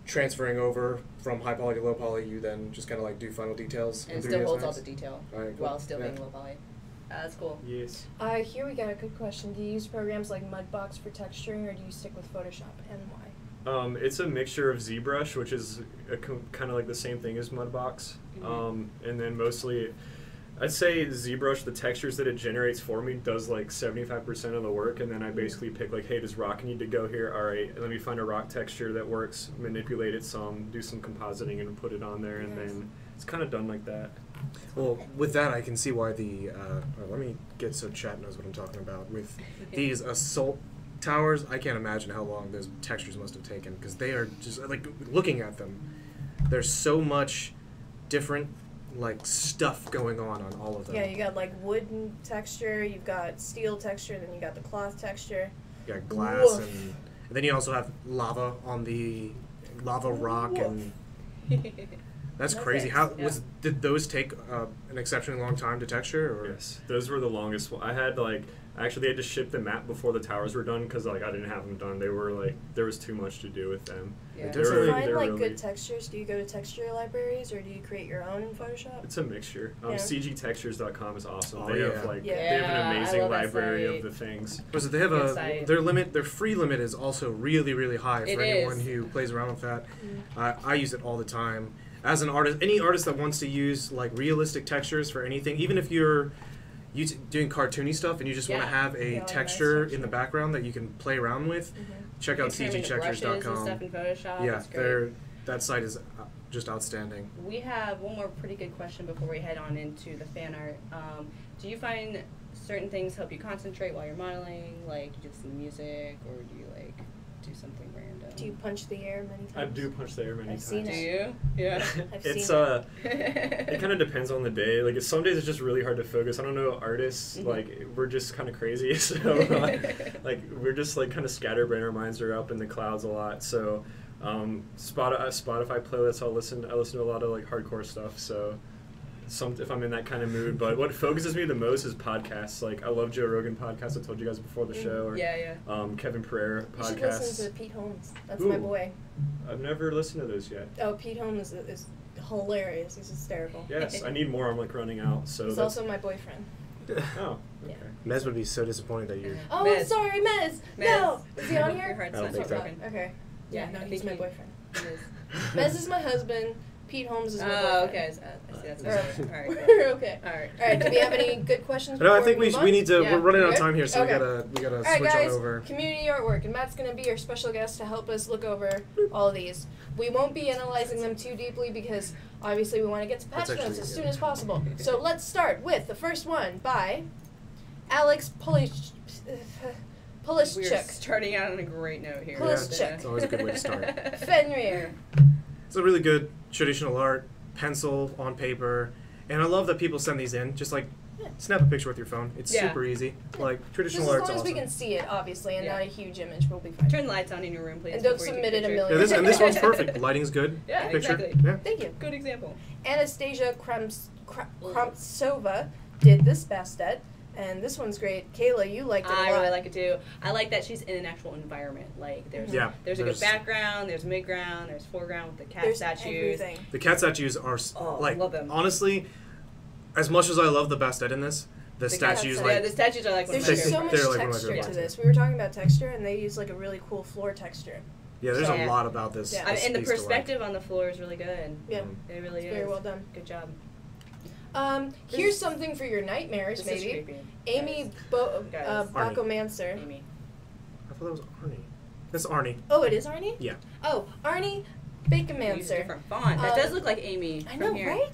C: transferring over from high poly to low poly, you then just kind of like do final details.
F: And
C: in
F: it still
C: 3ds
F: holds all
C: Max.
F: the detail
C: Alright, cool.
F: while still
C: Yeah.
F: being low poly. That's cool.
G: Yes.
B: Here we got a good question. Do you use programs like Mudbox for texturing, or do you stick with Photoshop, and why?
G: It's a mixture of ZBrush, which is kind of like the same thing as Mudbox, and then mostly, I'd say ZBrush, the textures that it generates for me does like 75% of the work, and then I basically pick like, hey, does rock need to go here? All right, let me find a rock texture that works, manipulate it some, do some compositing, and put it on there, and then it's kind of done like that.
C: Well, with that, I can see why the. Let me get so chat knows what I'm talking about. With these assault towers, I can't imagine how long those textures must have taken, because they are just, like, looking at them, there's so much different, like, stuff going on all of them.
B: Yeah, you got like wooden texture, you've got steel texture, then you got the cloth texture.
C: You got glass,
B: Woof.
C: and then you also have lava on the lava rock,
B: Woof.
C: and that's
F: No
C: crazy.
F: thanks.
C: How
F: Yeah.
C: did those take an exceptionally long time to texture? Or?
G: Yes, those were the longest. I had like actually they had to ship the map before the towers were done because like I didn't have them done. They were like there was too much to do with them.
F: Yeah.
C: They were
B: To
C: really-
B: find like
G: really-
B: good textures, do you go to texture libraries or do you create your own in Photoshop?
G: It's a mixture.
B: Yeah.
G: CGtextures.com is awesome.
C: Oh,
G: they
C: yeah.
G: have like
B: Yeah.
G: they have
F: Yeah,
G: an
F: I
G: amazing
F: love that
G: library
F: site.
G: of the things.
C: Was it they have
F: Good
C: a
F: site.
C: their free limit is also really, really high for
F: It
C: anyone
F: is.
C: who plays around with that.
B: Mm.
C: I use it all the time. As an artist, any artist that wants to use like realistic textures for anything, even if you're doing cartoony stuff and you just want to
F: Yeah.
C: have a
B: Yeah, like
C: texture
B: nice
C: in the background that you can play around with, check out
F: You turn into brushes and
C: cgtextures.com.
F: stuff in Photoshop.
C: Yeah,
F: It's great.
C: that site is just outstanding.
F: We have one more pretty good question before we head on into the fan art. Do you find certain things help you concentrate while you're modeling? Like, do you listen to music, or do you like do something random?
B: Do you punch the air many times?
G: I do punch the air many
B: I've
G: times.
B: seen
F: Do
B: it.
F: you? Yeah.
B: I've
G: It's
B: seen
G: it kind of depends on the day. Like some days it's just really hard to focus. I don't know, artists
F: Mhm.
G: like we're just kind of crazy, so like we're just like kind of scatterbrained. Our minds are up in the clouds a lot. So Spotify playlists. I listen to a lot of like hardcore stuff. So if I'm in that kind of mood. But what focuses me the most is podcasts. Like I love Joe Rogan podcasts. I told you guys before the show. Or,
F: Yeah.
G: Kevin Pereira
B: You should
G: podcasts.
B: listen to Pete Holmes. That's my
G: Ooh.
B: boy.
G: I've never listened to those yet.
B: Oh, Pete Holmes is hilarious. He's hysterical.
G: Yes, I need more. I'm like running out. So
B: He's
G: that's,
B: also my boyfriend.
G: oh,
B: Yeah.
G: okay.
C: Mez would be so disappointed that you're.
B: Oh,
F: Mez.
B: sorry, Mez. No, is he on here?
F: Your heart's
C: I don't
F: not
C: think so.
F: broken.
B: Okay. Yeah,
F: Yeah,
B: no,
F: I
B: he's
F: think
B: my
F: he-
B: boyfriend.
F: It is.
B: Mez is my husband. Pete Holmes is my boyfriend.
F: Oh, okay. I see. That's
B: Alright.
F: all right.
B: We're okay.
F: All right.
B: All right. Do we have any good questions?
C: No, I
B: before
C: think
B: move on?
C: we need to.
F: Yeah.
C: We're running out of
B: Okay.
C: time here, so
B: Okay.
C: we gotta
B: All right,
C: switch
B: guys.
C: on over.
B: Community artwork, and Matt's gonna be our special guest to help us look over all of these. We won't be analyzing them too deeply because obviously we want to get to patch
C: That's
B: notes
C: actually
B: as
C: good.
B: soon as possible. So let's start with the first one by Alex Polishchuk.
F: We're starting out on a great note here.
B: Polish
C: Yeah,
B: check.
C: it's always a good way to start.
B: Fenrir.
C: It's a really good traditional art, pencil on paper, and I love that people send these in. Just like
B: Yeah.
C: snap a picture with your phone. It's
F: Yeah.
C: super easy. Like
B: Just
C: traditional
B: as long
C: art's
B: as we
C: awesome.
B: can see it, obviously, and
F: Yeah.
B: not a huge image, we'll be fine.
F: Turn the lights on in your room, please.
B: And don't
F: before you
B: submit
F: take
B: it a
F: pictures.
B: million
C: Yeah, and this one's perfect. Lighting's good.
F: Yeah,
C: Picture.
F: exactly.
C: Yeah.
B: Thank you.
F: Good example.
B: Anastasia Kramtsova did this bastet, and this one's great. Kayla, you liked it a lot.
F: I really like it too. I like that she's in an actual environment. Like there's
C: Yeah,
F: there's a
C: there's-
F: good background, there's midground, there's foreground with the cat
B: There's
F: statues.
B: everything.
C: The cat statues are
F: Oh,
C: like
F: love them.
C: honestly, as much as I love the bastet in this, the
F: cat
C: statues
B: statues,
C: like
F: yeah, the statues are like one of
B: There's
F: my
B: just so
F: favorite.
B: much
C: They're like one of my
B: texture to
C: favorites.
B: this. We were talking about texture, and they use like a really cool floor texture.
C: yeah, there's
F: Yeah.
C: a lot about this.
B: Yeah.
C: this
F: And the
C: piece to like.
F: perspective on the floor is really good.
B: Yeah,
C: Mm.
F: It really
B: it's
F: is.
B: very well done.
F: Good job.
B: Here's something for your nightmares,
F: This is
B: maybe.
F: creepy.
B: Amy
F: Guys.
B: Bakomancer.
F: Amy.
C: I thought that was Arnie. That's Arnie.
B: Oh, it is Arnie?
C: Yeah.
B: Oh, Arnie
F: Use a
B: Bakomancer.
F: different font. That does
B: Um,
F: look like Amy
B: I
F: from
B: know,
F: here.
B: right?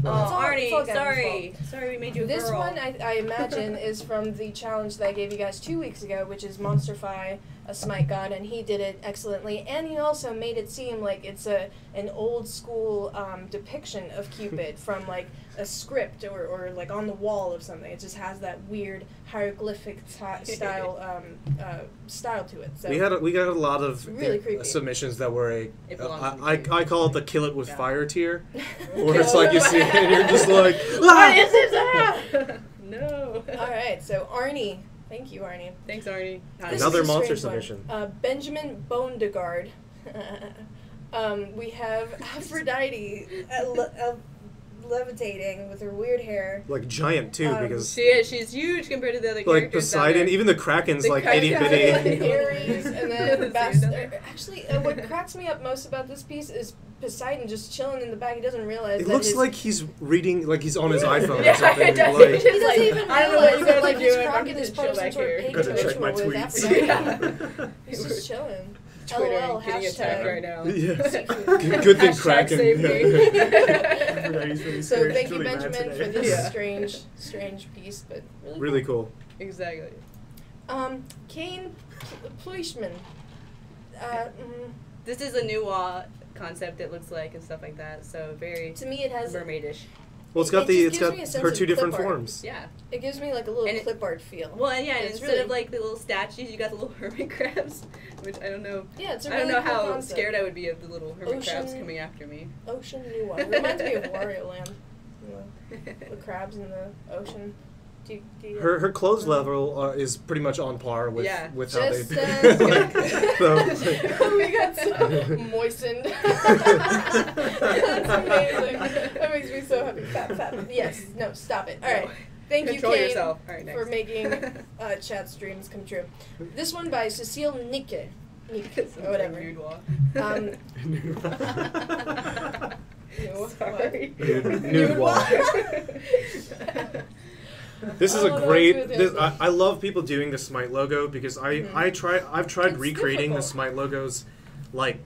F: Oh,
B: all
F: Arnie,
B: Gavin's
F: sorry. Sorry we made you a
B: This
F: girl.
B: one, I imagine, is from the challenge that I gave you guys 2 weeks ago, which is Monsterfy, a SMITE god, and he did it excellently. And he also made it seem like it's an old school depiction of Cupid from like a script or like on the wall of something. It just has that weird hieroglyphic style to it. So
C: We got a lot of
B: really creepy.
C: submissions that were
F: It belongs in the
C: I
F: queue.
C: call it the kill it with
F: Yeah.
C: fire tier, where it's like you see it and you're just like,
B: What
C: ah!
B: is this? Ah!
F: No.
B: All right, so Arnie. Thank you, Arnie.
F: Thanks, Arnie.
B: This
C: Another
B: is a
C: monster
B: strange
C: submission.
B: one. Benjamin Bondegard. We have Aphrodite levitating with her weird hair.
C: Like giant too, because
F: She's huge compared to the other
C: like
F: characters. down
C: Poseidon,
F: there.
C: even the Kraken's
F: The
C: like
F: Kraken-
C: itty
B: Like
C: bitty.
B: Ares, and then
F: See,
B: Bast-
F: doesn't-
B: actually, what cracks me up most about this piece is Poseidon just chilling in the back. He doesn't realize
C: It
B: that
C: looks
B: his,
C: like he's reading, like he's on his iPhone
F: Yeah,
C: or something.
F: it does.
C: Like,
B: he doesn't
F: Like,
B: even
F: I don't know what
B: realize
F: you
B: that
F: guys
B: like
F: are
B: his
F: doing. I'm
B: Kraken
F: gonna
B: is
F: chill
B: part of some
F: back
B: sort of
F: here.
B: pagan
G: Gotta check my
B: ritual with
G: tweets.
B: Aphrodite. He's just chilling.
F: Twitter
B: LOL,
F: getting attacked
B: hashtag.
F: right now.
C: yeah. Good thing
F: Hashtag
C: Kraken.
F: save me.
G: Everybody's really
B: So
G: scared.
B: thank
G: She's
B: you,
G: really mad
B: Benjamin,
G: today.
B: for this
F: Yeah.
B: strange piece, but really,
C: Really cool.
F: Exactly.
B: Kane Fleischmann.
F: This is a new concept, it looks like, and stuff like that. So very
B: To me, it has.
F: mermaidish.
C: Well, it's got
B: It
C: the
B: just
C: it's
B: gives
C: got
B: me a sense
C: her
B: of
C: two different
B: clip art.
C: forms.
F: Yeah.
B: It gives me like a little
F: And it-
B: clip art feel.
F: Well, and yeah, and
B: It's
F: instead
B: really-
F: of like the little statues, you got the little hermit crabs, which I don't know.
B: Yeah, it's a
F: I
B: really
F: don't know
B: cool
F: how
B: concept.
F: scared I would be of the little hermit crabs
B: Ocean-
F: coming after me.
B: Ocean New One. Reminds me of Wario Land. The crabs in the ocean. Do you,
C: Her clothes level is pretty much on par with
F: Yeah.
C: with how
B: Just
C: they.
B: we got so moistened. That's amazing. That makes me so happy. Fat. Yes. No. Stop it. All right. Thank
F: Control
B: you, Kane,
F: yourself. All right, next.
B: for making chat's dreams come true. This one by Cecile Nicke. Or whatever.
F: Nude wall.
B: Sorry.
C: Nude wall. This is
B: Oh,
C: a
B: that was
C: great.
B: really
C: This,
B: good.
C: I love people doing the SMITE logo because I've tried
B: It's
C: recreating the
B: difficult.
C: SMITE logos, like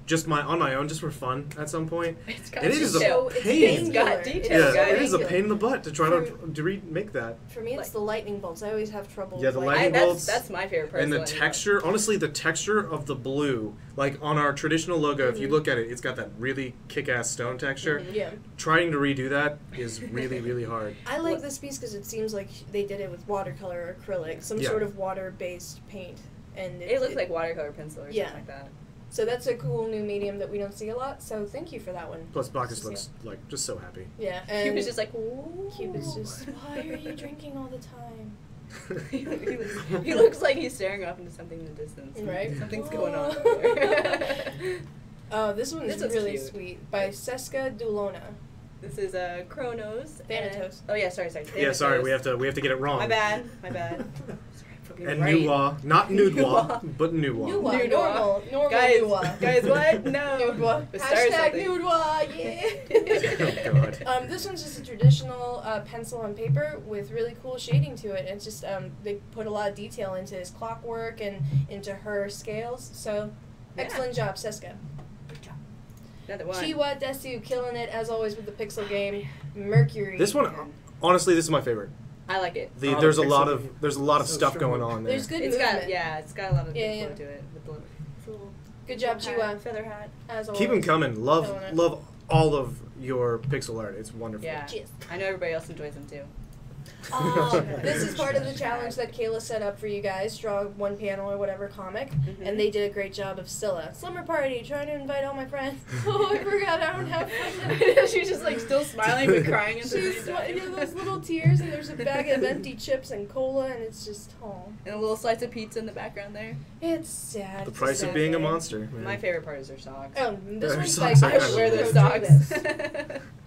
C: just on my own just for fun at some point.
F: It's got
C: And it is a
F: detail.
C: pain.
F: It's got
B: angular.
F: detail,
C: Yeah,
F: guys.
C: it is a
B: angular.
C: pain in the butt to try to remake that.
B: For me, it's the lightning bolts. I always have trouble.
C: Yeah, the
B: with
C: lightning bolts.
F: That's my favorite part.
C: And the texture, honestly, the texture of the blue, like on our traditional logo, if you look at it, it's got that really kick-ass stone texture.
B: Yeah.
C: Trying to redo that is really, really hard.
B: I like this piece because it seems like they did it with watercolor or acrylic, some
C: Yeah.
B: sort of water-based paint, and
F: It looks like watercolor pencil or
B: Yeah.
F: something like that.
B: So that's a cool new medium that we don't see a lot. So thank you for that one.
C: Plus, Bacchus looks like just so happy.
B: Yeah,
F: He
B: and
F: was just like, ooh.
B: Cupid's just. Why are you drinking all the time?
F: he looks like he's staring off into something in the distance.
B: Right?
F: Something's going on over there.
B: Oh, this one is
F: This one's
B: really
F: cute.
B: sweet by Seska Dulona.
F: This is Chronos.
B: Thanatos.
F: Oh yeah, sorry.
C: Yeah, sorry, we
F: Thanatos.
C: have to get it wrong.
F: My bad. Sorry for being
C: And
F: right.
C: Nuwa, not Nudwa, but Nuwa.
B: Nuwa,
F: Nuwa.
B: normal
F: Guys,
B: Nuwa.
F: guys, what? No.
B: Nudwa.
F: Let's start
B: Hashtag
F: something.
B: Nudwa, yeah.
C: Oh, God.
B: This one's just a traditional pencil and paper with really cool shading to it. It's just they put a lot of detail into his clockwork and into her scales. So,
F: Yeah.
B: excellent job, Seska.
F: Good job. Another one.
B: Chiwa Desu killing it as always with the pixel game. Mercury.
C: This one, honestly, this is my favorite.
F: I like it.
C: The,
G: Oh,
C: there's a
G: the
C: lot
G: pixel
C: of
G: game.
C: there's a lot of
G: So
C: stuff
G: strong.
C: going on there.
B: There's good
F: It's
B: movement.
F: got it's got a lot of
B: Yeah,
F: good
B: yeah.
F: flow to it with the little
B: Good job,
F: hat,
B: Chiwa.
F: feather hat.
B: As always.
C: Keep them coming. Love
B: Killing it.
C: love all of your pixel art. It's wonderful.
F: Yeah.
B: Cheers.
F: I know everybody else enjoys them too.
B: This is part of the challenge that Kayla set up for you guys. Draw one panel or whatever comic, and they did a great job of Scylla. Slumber party, trying to invite all my friends. Oh, I forgot I don't have friends.
F: She's just like still smiling but crying at the
B: She's
F: same time.
B: you know, those little tears, and there's a bag of empty chips and cola, and it's just
F: And a little slice of pizza in the background there.
B: It's sad.
C: The
B: It's
C: price
B: sad
C: of being a
B: day.
C: monster. man.
F: My favorite part is their socks.
B: Oh, this
C: Their
B: one's
C: socks
B: like
C: are
F: I
C: kinda
F: would wear those
B: Rodriguez.
F: socks.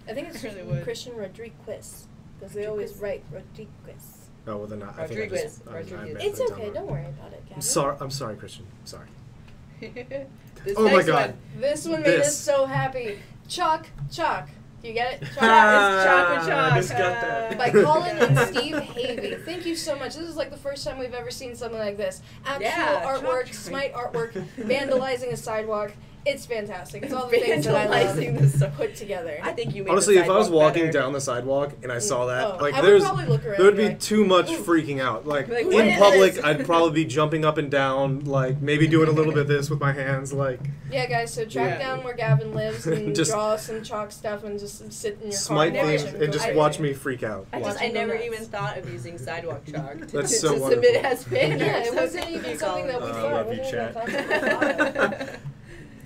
B: I think it's
F: I really would.
B: Christian Rodriguez because they always write Rodriguez.
C: Oh well, then I think I
F: Rodriguez.
C: just. I
F: Rodriguez.
C: meant
B: It's
C: to
B: okay.
C: download.
B: Don't worry about it, Gavin.
C: I'm sorry, Christian. Sorry.
F: This
C: Oh my
F: next
C: God.
F: one.
B: This one made
C: This.
B: us so happy. Chalk. Do you get it? Chalk.
F: It's chocolate
G: I
F: chalk.
G: just got that.
B: By Colin and Steve Havey. Thank you so much. This is like the first time we've ever seen something like this. Actual
F: Yeah,
B: artwork,
F: chalk.
B: SMITE artwork, vandalizing a sidewalk. It's fantastic. It's all the things that I
F: Vandalizing
B: love
F: the sidewalk.
B: put together.
F: I think you made
C: Honestly,
F: the
C: if I was
F: sidewalk
C: walking
F: better.
C: down the sidewalk and I saw that,
B: Oh,
C: like
B: I would
C: there's
B: probably look around
C: there would
B: and
C: be
B: be like,
C: too much
B: "Ooh."
C: freaking out. Like
F: Like,
C: in
F: what is
C: public,
F: this?
C: I'd probably be jumping up and down, like maybe doing a little bit of this with my hands, like
B: Yeah, guys, so track
F: Yeah.
B: down where Gavin lives and
C: Just-
B: draw some chalk stuff and just sit in your
C: smite
B: car
C: things
B: watch
C: and just
B: go
C: watch
B: crazy.
C: me freak out.
F: I
B: Watching
F: never
B: the
F: even
B: nuts.
F: thought of using sidewalk chalk to,
C: That's so
F: to
C: wonderful.
F: submit as fan
B: Yeah,
F: art,
B: it
F: so
B: wasn't
F: thank
B: even
F: you,
B: something that
F: Colin.
B: we
G: I
B: thought.
G: love
B: It
G: you,
B: wasn't even
G: chat.
B: a concept we thought of.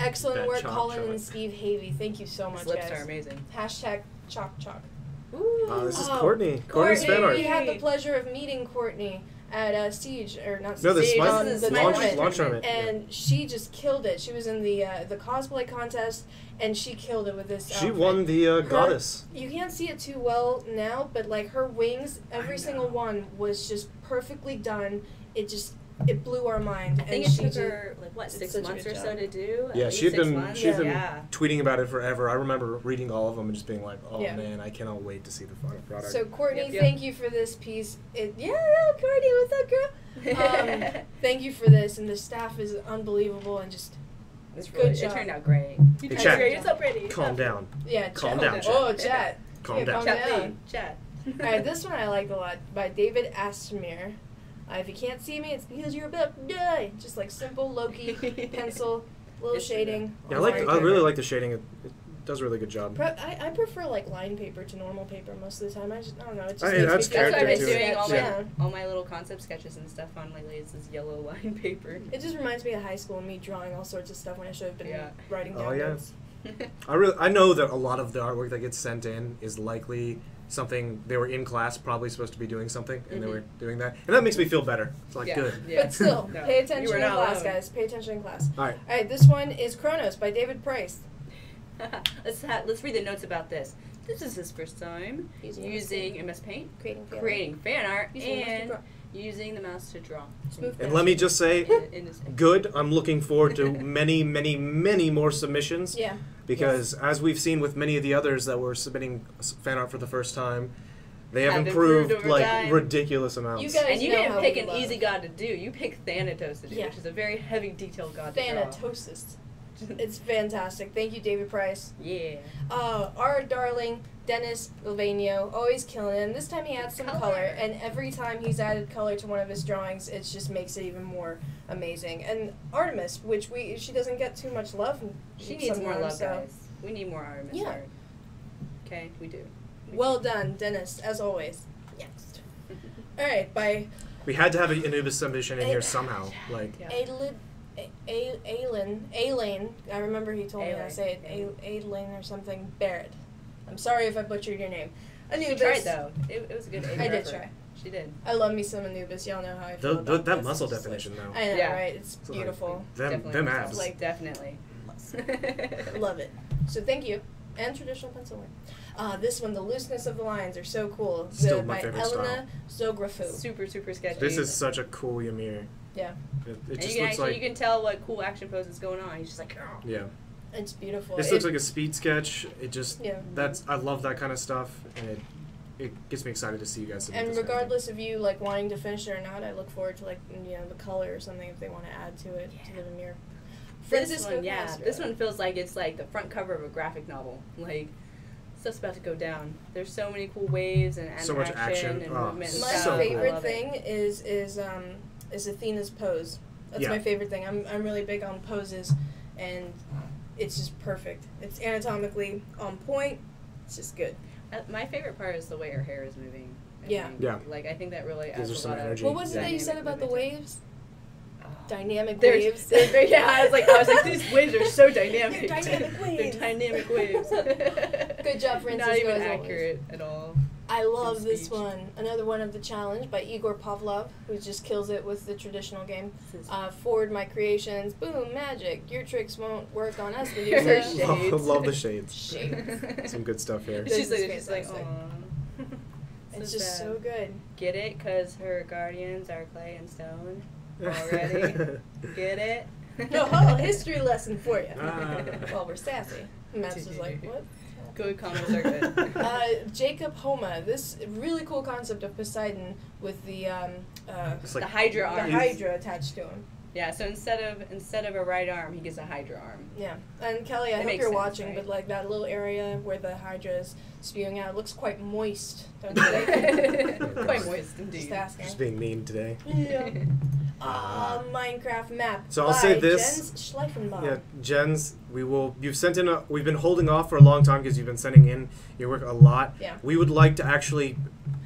B: Excellent
G: That
B: work,
G: chalk
B: Colin
G: chart.
B: and Steve Havey. Thank you so much,
F: His lips
B: guys.
F: are amazing.
B: Hashtag chalk.
C: This is
B: Oh,
C: Courtney. Courtney's fan art.
B: We had the pleasure of meeting Courtney at Siege, or not
C: No, the
B: Siege,
C: Smite
B: on
F: This is
B: the
F: Smite
B: tournament.
C: launch tournament.
B: And she just killed it. She was in the cosplay contest, and she killed it with this
C: She
B: outfit.
C: won the goddess.
B: You can't see it too well now, but like her wings, every single one was just perfectly done. It blew our mind.
F: I think
B: and
F: it
B: she
F: took
B: did-
F: her like what
B: did
F: 6
B: such a
F: months
B: good
F: or so
B: job.
F: to do. At
C: Yeah,
F: least
C: she'd
F: 6
C: been
F: months?
C: she'd been
F: Yeah.
C: tweeting about it forever. I remember reading all of them and just being like, oh
B: Yeah.
C: man, I cannot wait to see the final product.
B: So Courtney,
F: Yep, yep.
B: thank you for this piece. Courtney, what's up, girl? Thank you for this, and the staff is unbelievable and just
F: It's
B: Good
F: really,
B: job.
F: it turned out great.
C: Hey,
F: You're
C: chat.
F: great. You're so pretty.
C: Calm down.
B: yeah.
C: Calm
B: chat.
C: down,
B: Oh,
F: chat.
B: chat.
C: Calm
B: Yeah,
C: down.
B: calm
F: Chat,
B: down.
F: please. Chat.
B: All right, this one I liked a lot by David Asmir. If you can't see me, it's because you're about to die. Just like simple Loki pencil, little
F: It's
B: shading.
C: Yeah,
B: on
C: I
B: my
C: really like the shading. It does a really good job.
B: I prefer like line paper to normal paper most of the time. I don't know. It just
C: I mean,
B: makes
C: that's
B: me feel
F: That's what I've
C: character
F: been
C: too.
F: doing all my
B: Yeah.
F: all my little concept sketches and stuff on lately. Is this yellow line paper.
B: It just reminds me of high school and me drawing all sorts of stuff when I should have been
F: Yeah.
B: writing down
C: Oh, yeah.
B: notes.
C: I know that a lot of the artwork that gets sent in is likely something they were in class, probably supposed to be doing something, and they were doing that, and that makes me feel better. It's like
F: Yeah.
C: good.
F: Yeah.
B: But still,
F: No,
B: pay
F: you
B: attention
F: were
B: in
F: not
B: class,
F: alone.
B: guys. Pay attention in class.
C: All right.
B: All right, this one is Chronos by David Price.
F: Let's read the notes about this. This is his first time using MS Paint, creating fan art, and using the mouse to draw.
B: Smooth
C: And let me just say,
F: In this-
C: good. I'm looking forward to many, many, many more submissions.
B: Yeah.
C: Because as we've seen with many of the others that were submitting fan art for the first time, they have
F: Have
C: improved
F: improved over
C: like
F: time.
C: ridiculous amounts.
B: You guys
F: And you
B: know
F: didn't
B: how
F: pick
B: we
F: an
B: love
F: easy god to do. You picked Thanatos to do,
B: Yeah.
F: which is a very heavy, detailed god to draw.
B: Thanatosis. It's fantastic. Thank you, David Price.
F: Yeah.
B: Our darling Dennis Vilvanio, always killing it. And this time he adds some color, and every time he's added color to one of his drawings, it just makes it even more amazing. And Artemis, which she doesn't get too much love.
F: She needs more love,
B: sometimes, so-
F: guys. We need more Artemis
B: Yeah.
F: art. Okay, we do.
B: Well done, Dennis, as always. Next. All right, by
C: We had to have an Anubis submission in here somehow. Like,
F: Yeah.
B: Aileen, I remember he told me how to say it, Aileen or something, Barrett. I'm sorry if I butchered your name.
F: She
B: Anubis.
F: tried though. It was a good.
B: I did try.
F: She did.
B: I love me some Anubis. Y'all know how I feel about
C: that
B: this.
C: muscle
B: It's just
C: definition
B: like,
C: though.
B: I know,
F: Yeah.
B: right? It's
C: like-
B: beautiful.
C: Them
F: Definitely.
C: abs.
B: Like-
F: Definitely.
B: Love it. So thank you. And traditional pencil work. This one, the looseness of the lines are so cool.
C: Still my
B: by
C: favorite
B: Elena Zografu.
F: Super sketchy.
C: This is such a cool Ymir.
B: Yeah,
C: It
F: And
C: just
F: you can
C: looks
F: actually
C: like
F: you can tell what cool action pose is going on. He's just like, oh.
C: yeah.
B: it's beautiful.
C: This looks like a speed sketch. It just
B: Yeah.
C: I love that kind of stuff, and it gets me excited to see you guys submit
B: And
C: this kind of thing.
B: regardless of you like wanting to finish it or not, I look forward to the color or something if they want to add to it to the Ymir.
F: This one, yeah. This one feels like it's like the front cover of a graphic novel. Like stuff's about to go down. There's so many cool waves and
C: So much action.
F: and
C: Oh,
F: movement. And
B: My
C: so
F: stuff.
C: cool.
B: favorite
F: I love it.
B: thing is Athena's pose. That's
C: Yeah.
B: my favorite thing. I'm really big on poses, and it's just perfect. It's anatomically on point. It's just good.
F: My favorite part is the way her hair is moving. I
B: Yeah.
F: think.
C: Yeah.
F: Like I think that really
C: Gives
F: adds
C: her
F: a
C: some
F: lot
C: energy.
F: of.
B: What was it that you said about the waves? Dynamic
F: There's,
B: waves.
F: yeah, I was like, these waves are so dynamic.
B: They're dynamic waves.
F: They're dynamic waves.
B: Good job, Francisco.
F: Not even
B: as always.
F: accurate at all.
B: I love
F: Good
B: this
F: speech.
B: one. Another one of the challenge by Igor Pavlov, who just kills it with the traditional game. Forward my creations. Boom, magic. Your tricks won't work on us,
F: Her
B: Medusa.
F: shades.
C: Love the shades.
B: Shades.
C: Some good stuff here.
B: This
F: She's
B: is
F: like,
B: fantastic.
F: aw.
B: It's just so good.
F: Get it? Because her guardians are clay and stone. Already? Get it?
B: Oh, history lesson for you.
C: Ah.
B: Well, we're sassy. Matt's just like, what?
F: Good comments are good.
B: Jacob Homa. This really cool concept of Poseidon with the
C: It's like
F: the Hydra
B: the
F: arm.
B: Hydra attached to him.
F: Yeah, so instead of a right arm, he gets a Hydra arm.
B: Yeah, and Kelly, I
F: It
B: hope
F: makes
B: you're
F: sense,
B: watching,
F: right?
B: but like that little area where the Hydra is spewing out, it looks quite moist, don't you think?
F: Quite moist indeed.
B: Just asking.
C: just being mean today.
B: Yeah. Minecraft map.
C: So I'll
B: by
C: say this.
B: Jens Schleifenbach.
C: Yeah, Jens, you've sent in we've been holding off for a long time because you've been sending in your work a lot.
B: Yeah.
C: We would like to actually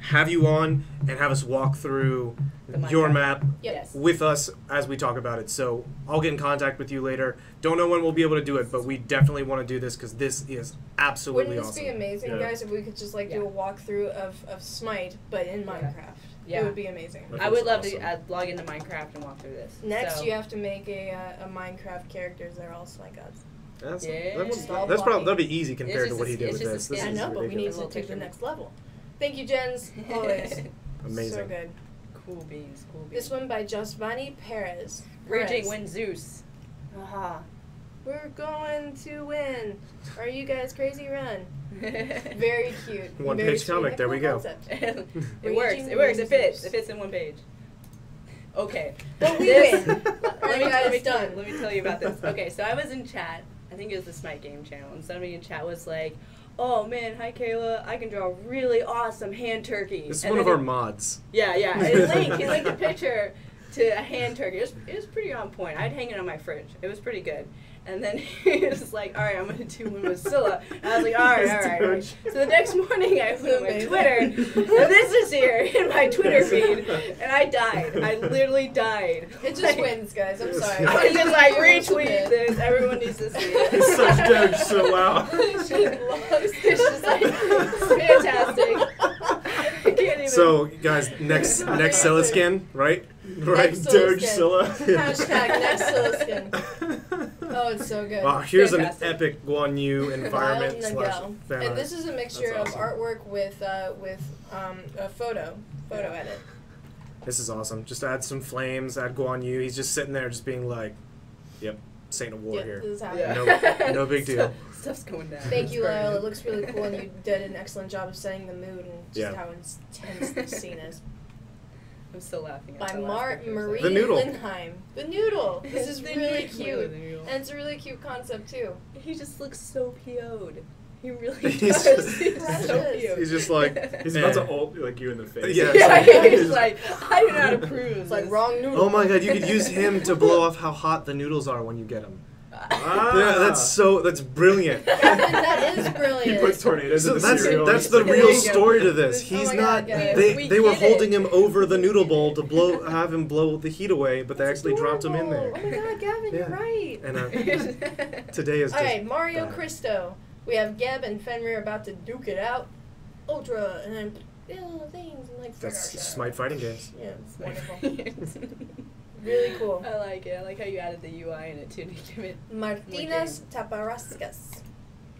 C: have you on and have us walk through
F: The
C: your
F: Minecraft.
C: map
B: Yep.
F: Yes.
C: with us as we talk about it. So I'll get in contact with you later. Don't know when we'll be able to do it, but we definitely want to do this because this is absolutely
B: Wouldn't this
C: awesome.
B: be amazing,
C: Yeah.
B: guys, if we could just like do a walkthrough of SMITE, but in Minecraft?
F: Yeah.
B: It would be amazing.
C: That
F: I would
C: feels
F: love
C: awesome.
F: to log into Minecraft and walk through this.
B: Next,
F: So-
B: you have to make a Minecraft characters that are all SMITE gods.
F: Yeah.
C: That's
B: Just all
C: probably
B: blocking.
C: that'd be easy compared
F: just
C: to what
F: a-
C: he did
F: it's
C: with
F: just a
C: this. This
F: skin.
B: I
C: is
B: know, but we need
C: ridiculous.
B: to
F: Little
B: take the
F: picture.
B: next level. Thank you, Jens. Always.
C: Amazing.
B: So good.
F: Cool beans, cool beans.
B: This one by Josvani Perez.
F: Raging Wind Zeus.
B: Aha. We're going to win. Are you guys crazy? Run. Very cute.
C: One
B: Very
C: page
B: sweet.
C: comic,
B: A
C: there
B: cool
C: we go.
B: concept.
F: It works.
B: Raging
F: It works. It
B: Wind
F: fits.
B: Zeus.
F: It fits in one page. Okay.
B: But we
F: This-
B: win. Alright, guys, done.
F: Let me tell you about this. Okay, so I was in chat. I think it was the SMITE game channel, and somebody in chat was like, oh man, hi Kayla, I can draw a really awesome hand turkey.
C: This is
F: And
C: one of
F: then
C: our mods.
F: Yeah, he linked a picture to a hand turkey. It was pretty on point. I'd hang it on my fridge. It was pretty good. And then he was like, all right, I'm going to do one with Scylla. And I was like, all right. So the next morning I flew my Twitter, and this is here in my Twitter feed, and I died. I literally died.
B: It just wins, guys. I'm sorry.
F: I just like retweet this. Everyone needs to see it.
G: It's such Doge so loud.
F: It's just like, it's fantastic. I can't even.
C: So, guys, next Scylla skin, right? Right.
B: Next Scylla
G: Doge
B: skin.
G: Scylla.
B: Hashtag next Scylla skin. Oh, it's so good.
C: Wow, here's
F: Fantastic.
C: an epic Guan Yu environment
B: Wild
C: slash
B: Nagel.
C: fan
B: And
C: art.
B: this is a mixture
C: That's
B: of
C: awesome.
B: artwork with a photo edit.
C: This is awesome. Just add some flames, add Guan Yu. He's just sitting there just being like, yep, Saint of War
B: Yeah,
C: here.
B: this is happening.
F: Yeah.
C: No big deal.
F: Stuff's going down.
B: Thank you,
F: It's great.
B: Lyle. It looks really cool, and you did an excellent job of setting the mood and just
C: Yeah.
B: how intense this scene is.
F: I'm still laughing.
B: By
F: at the last picture,
B: Marie
C: The noodle.
B: Lindheim. The noodle. This is
F: The
B: really
F: noodle.
B: cute.
F: The noodle.
B: And it's a really cute concept, too.
F: He just looks so PO'd. He really
C: He's
F: does. He's
B: precious.
F: so PO'd.
C: He's just like,
G: He's about
C: eh.
G: to ult like you in the face.
C: Yeah.
F: Yeah, he's like, I do not approve.
B: It's like
F: this.
B: wrong noodle.
C: Oh my god, you could use him to blow off how hot the noodles are when you get them.
G: Ah.
C: Yeah, that's brilliant.
B: That is
G: He
B: brilliant.
G: puts tornadoes
C: So
G: in the cereal.
C: that's the
F: There
C: real
F: you go.
C: story to this.
B: Oh
C: He's
B: my
C: not.
B: God, guys.
F: We
C: They were
F: get it.
C: holding him over the noodle bowl to have him blow the heat away, but they
B: That's
C: actually dropped him in
B: adorable.
C: there.
B: Oh my god, Gavin,
C: Yeah.
B: you're right.
C: And today is just.
B: Alright, Mario
C: bad.
B: Cristo. We have Geb and Fenrir about to duke it out. Ultra, and then things, and like.
C: That's Smite fighting games.
B: Yeah, it's wonderful. Really cool.
F: I like it. I like how you added the UI in it too to give it.
B: Martinas Taparascas.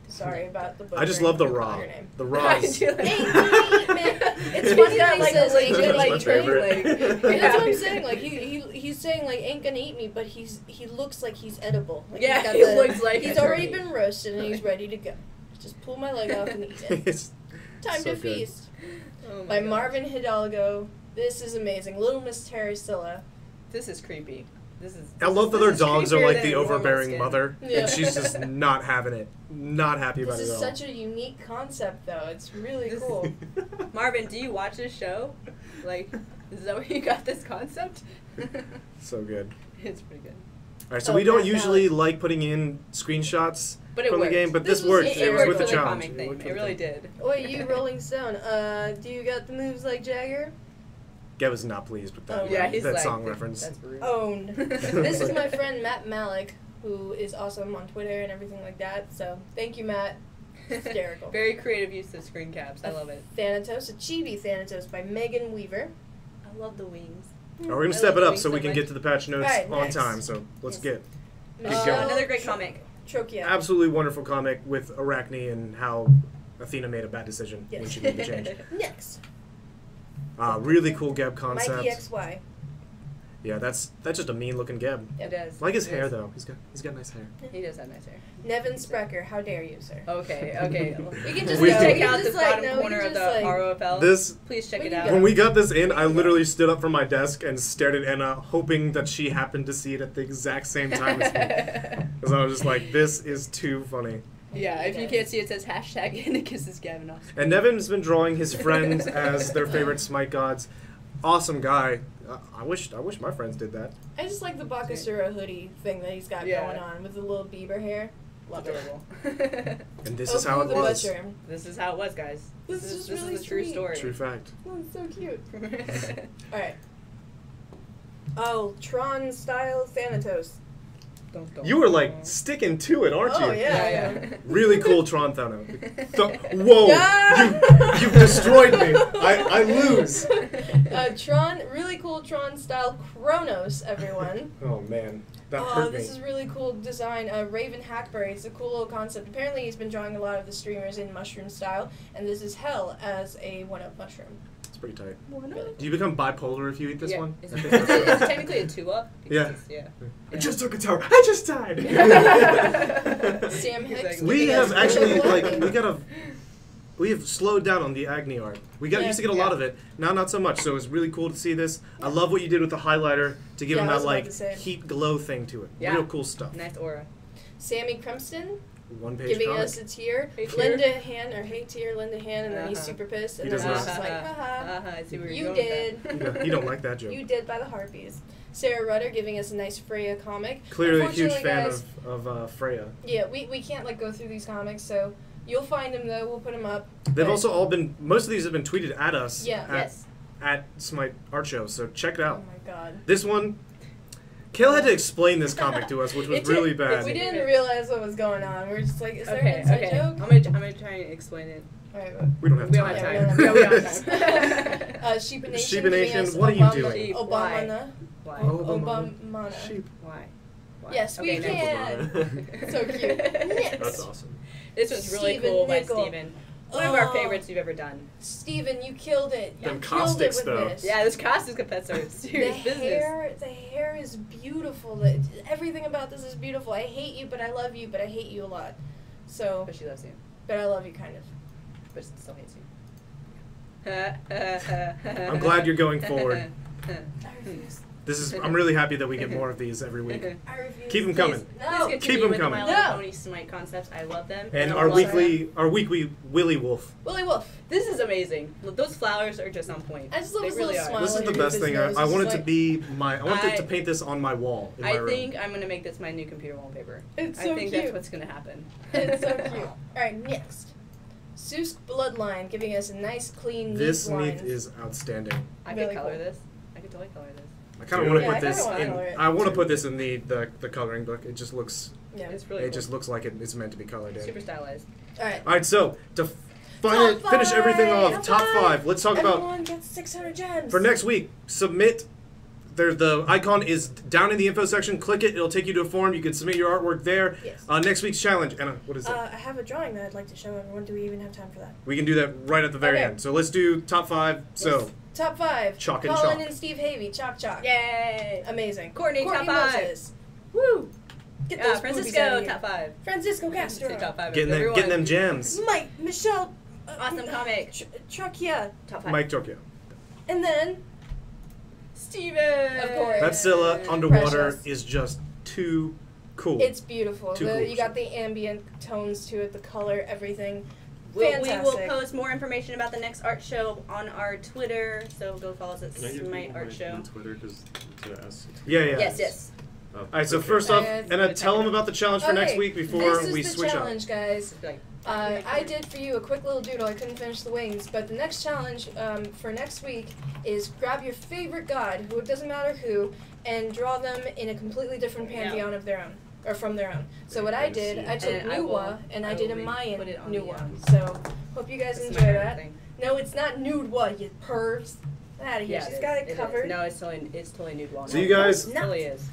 B: Sorry about the
C: I just
B: butchering
C: love the
B: of
C: raw.
B: your name.
C: The
F: I
C: raws.
F: do like
B: It's
F: He's
B: funny
F: got,
B: that he
F: like,
B: says
F: a
B: ain't
F: legit,
B: gonna
G: like,
B: eat
G: favorite.
B: me.
F: like,
B: That's what I'm saying. Like he's saying like ain't gonna eat me, but he looks like he's edible. Like,
F: Yeah,
B: he's got
F: he looks like
B: he's
F: a
B: already
F: turkey.
B: been roasted and he's ready to go. Just pull my leg off and eat it.
C: It's
B: Time
C: so
B: to
C: good.
B: feast.
F: Oh my
B: By
F: God.
B: Marvin Hidalgo. This is amazing. Little Miss Terracilla.
F: This is creepy. This is.
C: I love that
F: this
C: their
F: is
C: dogs are
F: creepier
C: like
F: than
C: the
F: a normal
C: overbearing
F: skin.
C: mother,
B: Yeah.
C: and she's just not having it. Not happy about
B: This
C: it
B: is
C: at all.
B: such a unique concept, though. It's really
F: This-
B: cool.
F: Marvin, do you watch this show? Like, is that where you got this concept?
C: So good.
F: It's pretty good.
C: All right, so
B: Oh,
C: we don't
B: Matt
C: usually like putting in screenshots
F: But it
C: from
F: worked.
C: the game, but
B: This
C: this
B: was-
C: worked.
B: it
C: It was
B: worked
C: with the
B: for
F: the
C: challenge.
F: comic
C: It
F: thing.
C: worked for
F: It
C: the
F: really
C: thing.
F: did.
B: Wait, you Rolling Stone. Do you got the moves like Jagger?
C: Gav was not pleased with that.
B: Oh,
F: Yeah, he's
C: that
F: like,
C: song reference.
F: That's rude.
B: Owned. This is my friend Matt Malik, who is awesome on Twitter and everything like that. So thank you, Matt. Hysterical.
F: Very creative use of screen caps. I love it.
B: Thanatos, a chibi Thanatos by Megan Weaver.
F: I love the wings.
C: We're gonna
F: I
C: step
F: love
C: it up
F: wings
C: so
F: so
C: we can
F: much.
C: get to the patch notes
B: Alright,
C: on
B: next.
C: time. So let's
B: Yes.
C: get
B: Michelle
C: going.
F: Another great comic.
B: Trokia.
C: absolutely wonderful comic with Arachne and how Athena made a bad decision when
B: Yes.
C: she made the change.
B: Next,
C: Really cool Geb concept.
B: Mikey XY.
C: Yeah, that's just a mean looking Geb.
F: It does.
C: Like his
F: It
C: hair
F: is.
C: though. He's got nice hair.
F: He does have nice hair.
B: Nevin Sprecher. How dare you, sir?
F: Okay, okay.
B: You can just
C: We-
B: go.
F: check
B: You
F: out
B: can
F: the
B: just, like,
F: bottom
B: no, you
F: corner
B: can
F: of the
B: just, like,
F: ROFL.
C: This
F: Please check
B: Where
F: it
B: you
F: out.
B: go?
C: when we got this in, I literally stood up from my desk and stared at Anna, hoping that she happened to see it at the exact same time as me. Because I was just like, this is too funny.
F: Yeah, if you can't see, it says hashtag and it kisses Gavin off.
C: And Nevin's been drawing his friends as their favorite Smite gods. Awesome guy. I wish my friends did that.
B: I just like the Bakasura hoodie thing that he's got
F: Yeah.
B: going on with the little Bieber hair. Love it.
F: Adorable.
C: And this is how it
B: the
C: was.
B: Butcher.
F: This is how it was, guys.
B: This is really
F: a true
B: sweet.
F: story.
C: True fact.
B: Oh, it's so cute. Alright. Oh, Tron style Thanatos.
F: Dun, dun,
C: You were like
F: dun.
C: sticking to it, aren't
B: Oh,
C: you?
B: yeah.
C: Really cool Tron Thanatos. Whoa!
B: Yeah.
C: You've destroyed me. I lose.
B: Tron, really cool Tron style Kronos, everyone.
C: Oh man, that
B: Oh,
C: hurt me.
B: this is really cool design. Raven Hackberry. It's a cool little concept. Apparently, he's been drawing a lot of the streamers in mushroom style, and this is Hell as a one-up mushroom.
C: It's pretty tight.
B: Really.
C: Do you become bipolar if you eat this
F: Yeah.
C: one?
F: It's, it's technically a 2-up.
C: Yeah.
F: Yeah.
G: I just took a tower. I just died.
B: Sam Hicks.
F: like,
C: We
B: giving
C: have
B: us
C: actually
B: really
C: we have slowed down on the Agni art. We
B: Yeah.
C: used to get a lot of it. Now not so much. So it's really cool to see this. I love what you did with the highlighter to give
B: Yeah,
C: him
B: I was
C: that
B: about
C: like
B: to say.
C: heat glow thing to it.
F: Yeah.
C: Real cool stuff.
F: Nice aura.
B: Sammy Crimston.
C: one-page
B: giving
C: comic.
B: us a tear.
F: Hey, tear.
B: Linda Han, or hey tear, Linda Han, and then he's
F: Uh-huh.
B: super pissed. And
C: He
B: then
C: does
B: he's
C: not.
B: just like, haha,
F: I see where
B: you
F: you're going
B: did.
C: You don't like that joke.
B: You did by the Harpies. Sarah Rudder giving us a nice Freya comic.
C: Clearly a huge
B: Unfortunately,
C: fan
B: guys,
C: of Freya.
B: Yeah, we can't like go through these comics, so you'll find them though. We'll put them up.
C: They've
B: But-
C: also all been, most of these have been tweeted at us
B: Yeah.
C: at SMITE Art Show, so check it
B: Oh
C: out.
B: my god.
C: This one, Kale had to explain this comic to us, which was
F: It
C: really
F: did-
C: bad.
B: We didn't realize what was going on. We're just like, is there an
F: Okay,
B: inside
F: okay.
B: joke?
F: I'm gonna try and explain it.
B: Alright,
C: We don't have
F: We
C: time.
F: don't have
B: Yeah,
F: time.
B: we
F: Yeah, we don't have time.
B: Sheep Nation.
C: Sheep
B: giving
C: Nation,
B: us
C: what are you
B: Obama-
C: doing?
F: Why?
B: Obama.
F: Why?
B: Obama.
C: Sheep.
F: Why? Why?
B: Yes, we
F: Okay, next.
B: can. So cute. Next.
G: That's awesome.
F: This was really
B: Steven
F: cool by
B: Nickel.
F: Steven. One of our
B: Oh.
F: favorites you've ever done.
B: Steven, you killed it. You
C: Them
B: killed
C: caustics,
B: it with
C: though.
B: this.
F: Yeah, this costume that's our
B: The
F: serious business.
B: hair is beautiful. Everything about this is beautiful. I hate you, but I love you, but I hate you a lot. So,
F: But she loves you.
B: but I love you kind of.
F: But she still hates you.
C: I'm glad you're going forward.
B: I refuse.
C: I'm really happy that we get more of these every week.
B: I refuse.
C: Keep them
F: Please,
C: coming.
F: please
B: No.
F: continue
C: Keep 'em
F: with
C: coming.
F: My
B: No.
F: Little Pony SMITE concepts. I love them.
C: And
F: I
C: our
F: love
C: weekly Willy Wolf.
B: Willy Wolf.
F: This is amazing. Those flowers are just on point.
B: I just love
F: They
B: his
F: really
B: little
F: are.
B: smile.
C: This is the
B: underneath
C: best
B: his
C: thing.
B: nose.
C: I
B: It's
C: wanted
B: just
C: to
B: like-
C: be my. I wanted to paint this on my wall in my
F: I
C: room.
F: think I'm gonna make this my new computer wallpaper.
B: It's
F: I
B: so
F: think
B: cute.
F: that's what's gonna happen.
B: It's so cute. Alright, next. Seuss Bloodline giving us a nice, clean, neat
C: This
B: lines.
C: neat is outstanding.
F: I
B: Really
F: could color
B: cool.
F: this. I could totally color this.
C: I kind of want to
B: Yeah,
C: put
B: I kinda
C: this
B: wanna
C: in.
B: color it.
C: I want to put this in the coloring book. It just looks.
B: Yeah.
F: It's really
C: It
F: cool.
C: just looks like it's meant to be colored in.
F: Super stylized.
B: Alright.
C: All right, so to
B: Top
C: finish everything
B: five!
C: off, top five. Let's talk about
B: Everyone gets 600 gems.
C: for next week. Submit. The icon is down in the info section. Click it. It'll take you to a form. You can submit your artwork there.
B: Yes.
C: Next week's challenge, Anna. What is it?
B: I have a drawing that I'd like to show everyone. Do we even have time for that?
C: We can do that right at the very
B: Okay.
C: end. So let's do top five. So
B: Top 5.
C: Chalk and
B: Colin
C: chalk.
B: and Steve Havey. Chalk Chalk.
F: Yay!
B: Amazing.
F: Courtney, top 5.
B: Moses.
F: Woo!
B: Get
F: Yeah,
B: those boobies
F: Francisco,
B: out of here.
F: top 5.
B: Francisco
F: Say
B: Castro.
F: top 5.
C: getting them gems.
B: Mike, Michelle.
F: Awesome comic.
B: Truckia.
F: Top 5.
C: Mike Tokyo.
B: And then,
F: Steven!
B: Of course.
C: That Scylla underwater
B: Precious.
C: is just too cool.
B: it's beautiful.
C: Too cool.
B: You got the ambient tones to it, the color, everything.
F: We will
B: Fantastic.
F: post more information about the next art show on our Twitter, so go follow us at
G: Can I give
F: SMITE
G: you
F: Art
G: my
F: Show.
G: Twitter because to ask?
C: Yeah.
F: Yes, yes.
G: Oh,
C: All right. So
G: okay.
C: first off,
B: It's
C: Anna, tell them about the challenge for next
B: Okay,
C: week before
B: this is
C: we
B: the
C: switch
B: challenge,
C: up.
B: guys.
F: Like,
B: I did for you a quick little doodle. I couldn't finish the wings, but the next challenge for next week is grab your favorite god, who it doesn't matter who, and draw them in a completely different
F: Yeah.
B: pantheon of their own, or from their own. So what I
G: Great to
B: did,
G: see.
B: I took
F: And I will-
B: Nuwa and I did a
F: will
B: Mayan
F: put it on the,
B: Nuwa. So hope you guys
F: That's
B: enjoy
F: my
B: that.
F: thing.
B: No, it's not Nudewa, you pervs. Get out of here.
F: Yeah,
B: She's got it
F: is.
B: covered.
F: No, it's totally nude wall.
C: So you guys-
F: It totally is.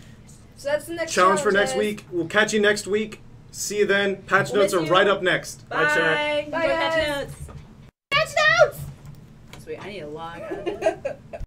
B: So that's the next
C: Challenge for next
B: guys.
C: week. We'll catch you next week. See you then. Patch
F: We'll
C: notes are
F: miss you.
C: right up next.
F: Bye.
C: chat.
B: Bye,
F: Enjoy Patch
B: guys.
F: Notes.
B: Patch notes!
F: Sweet. I need a log out of this.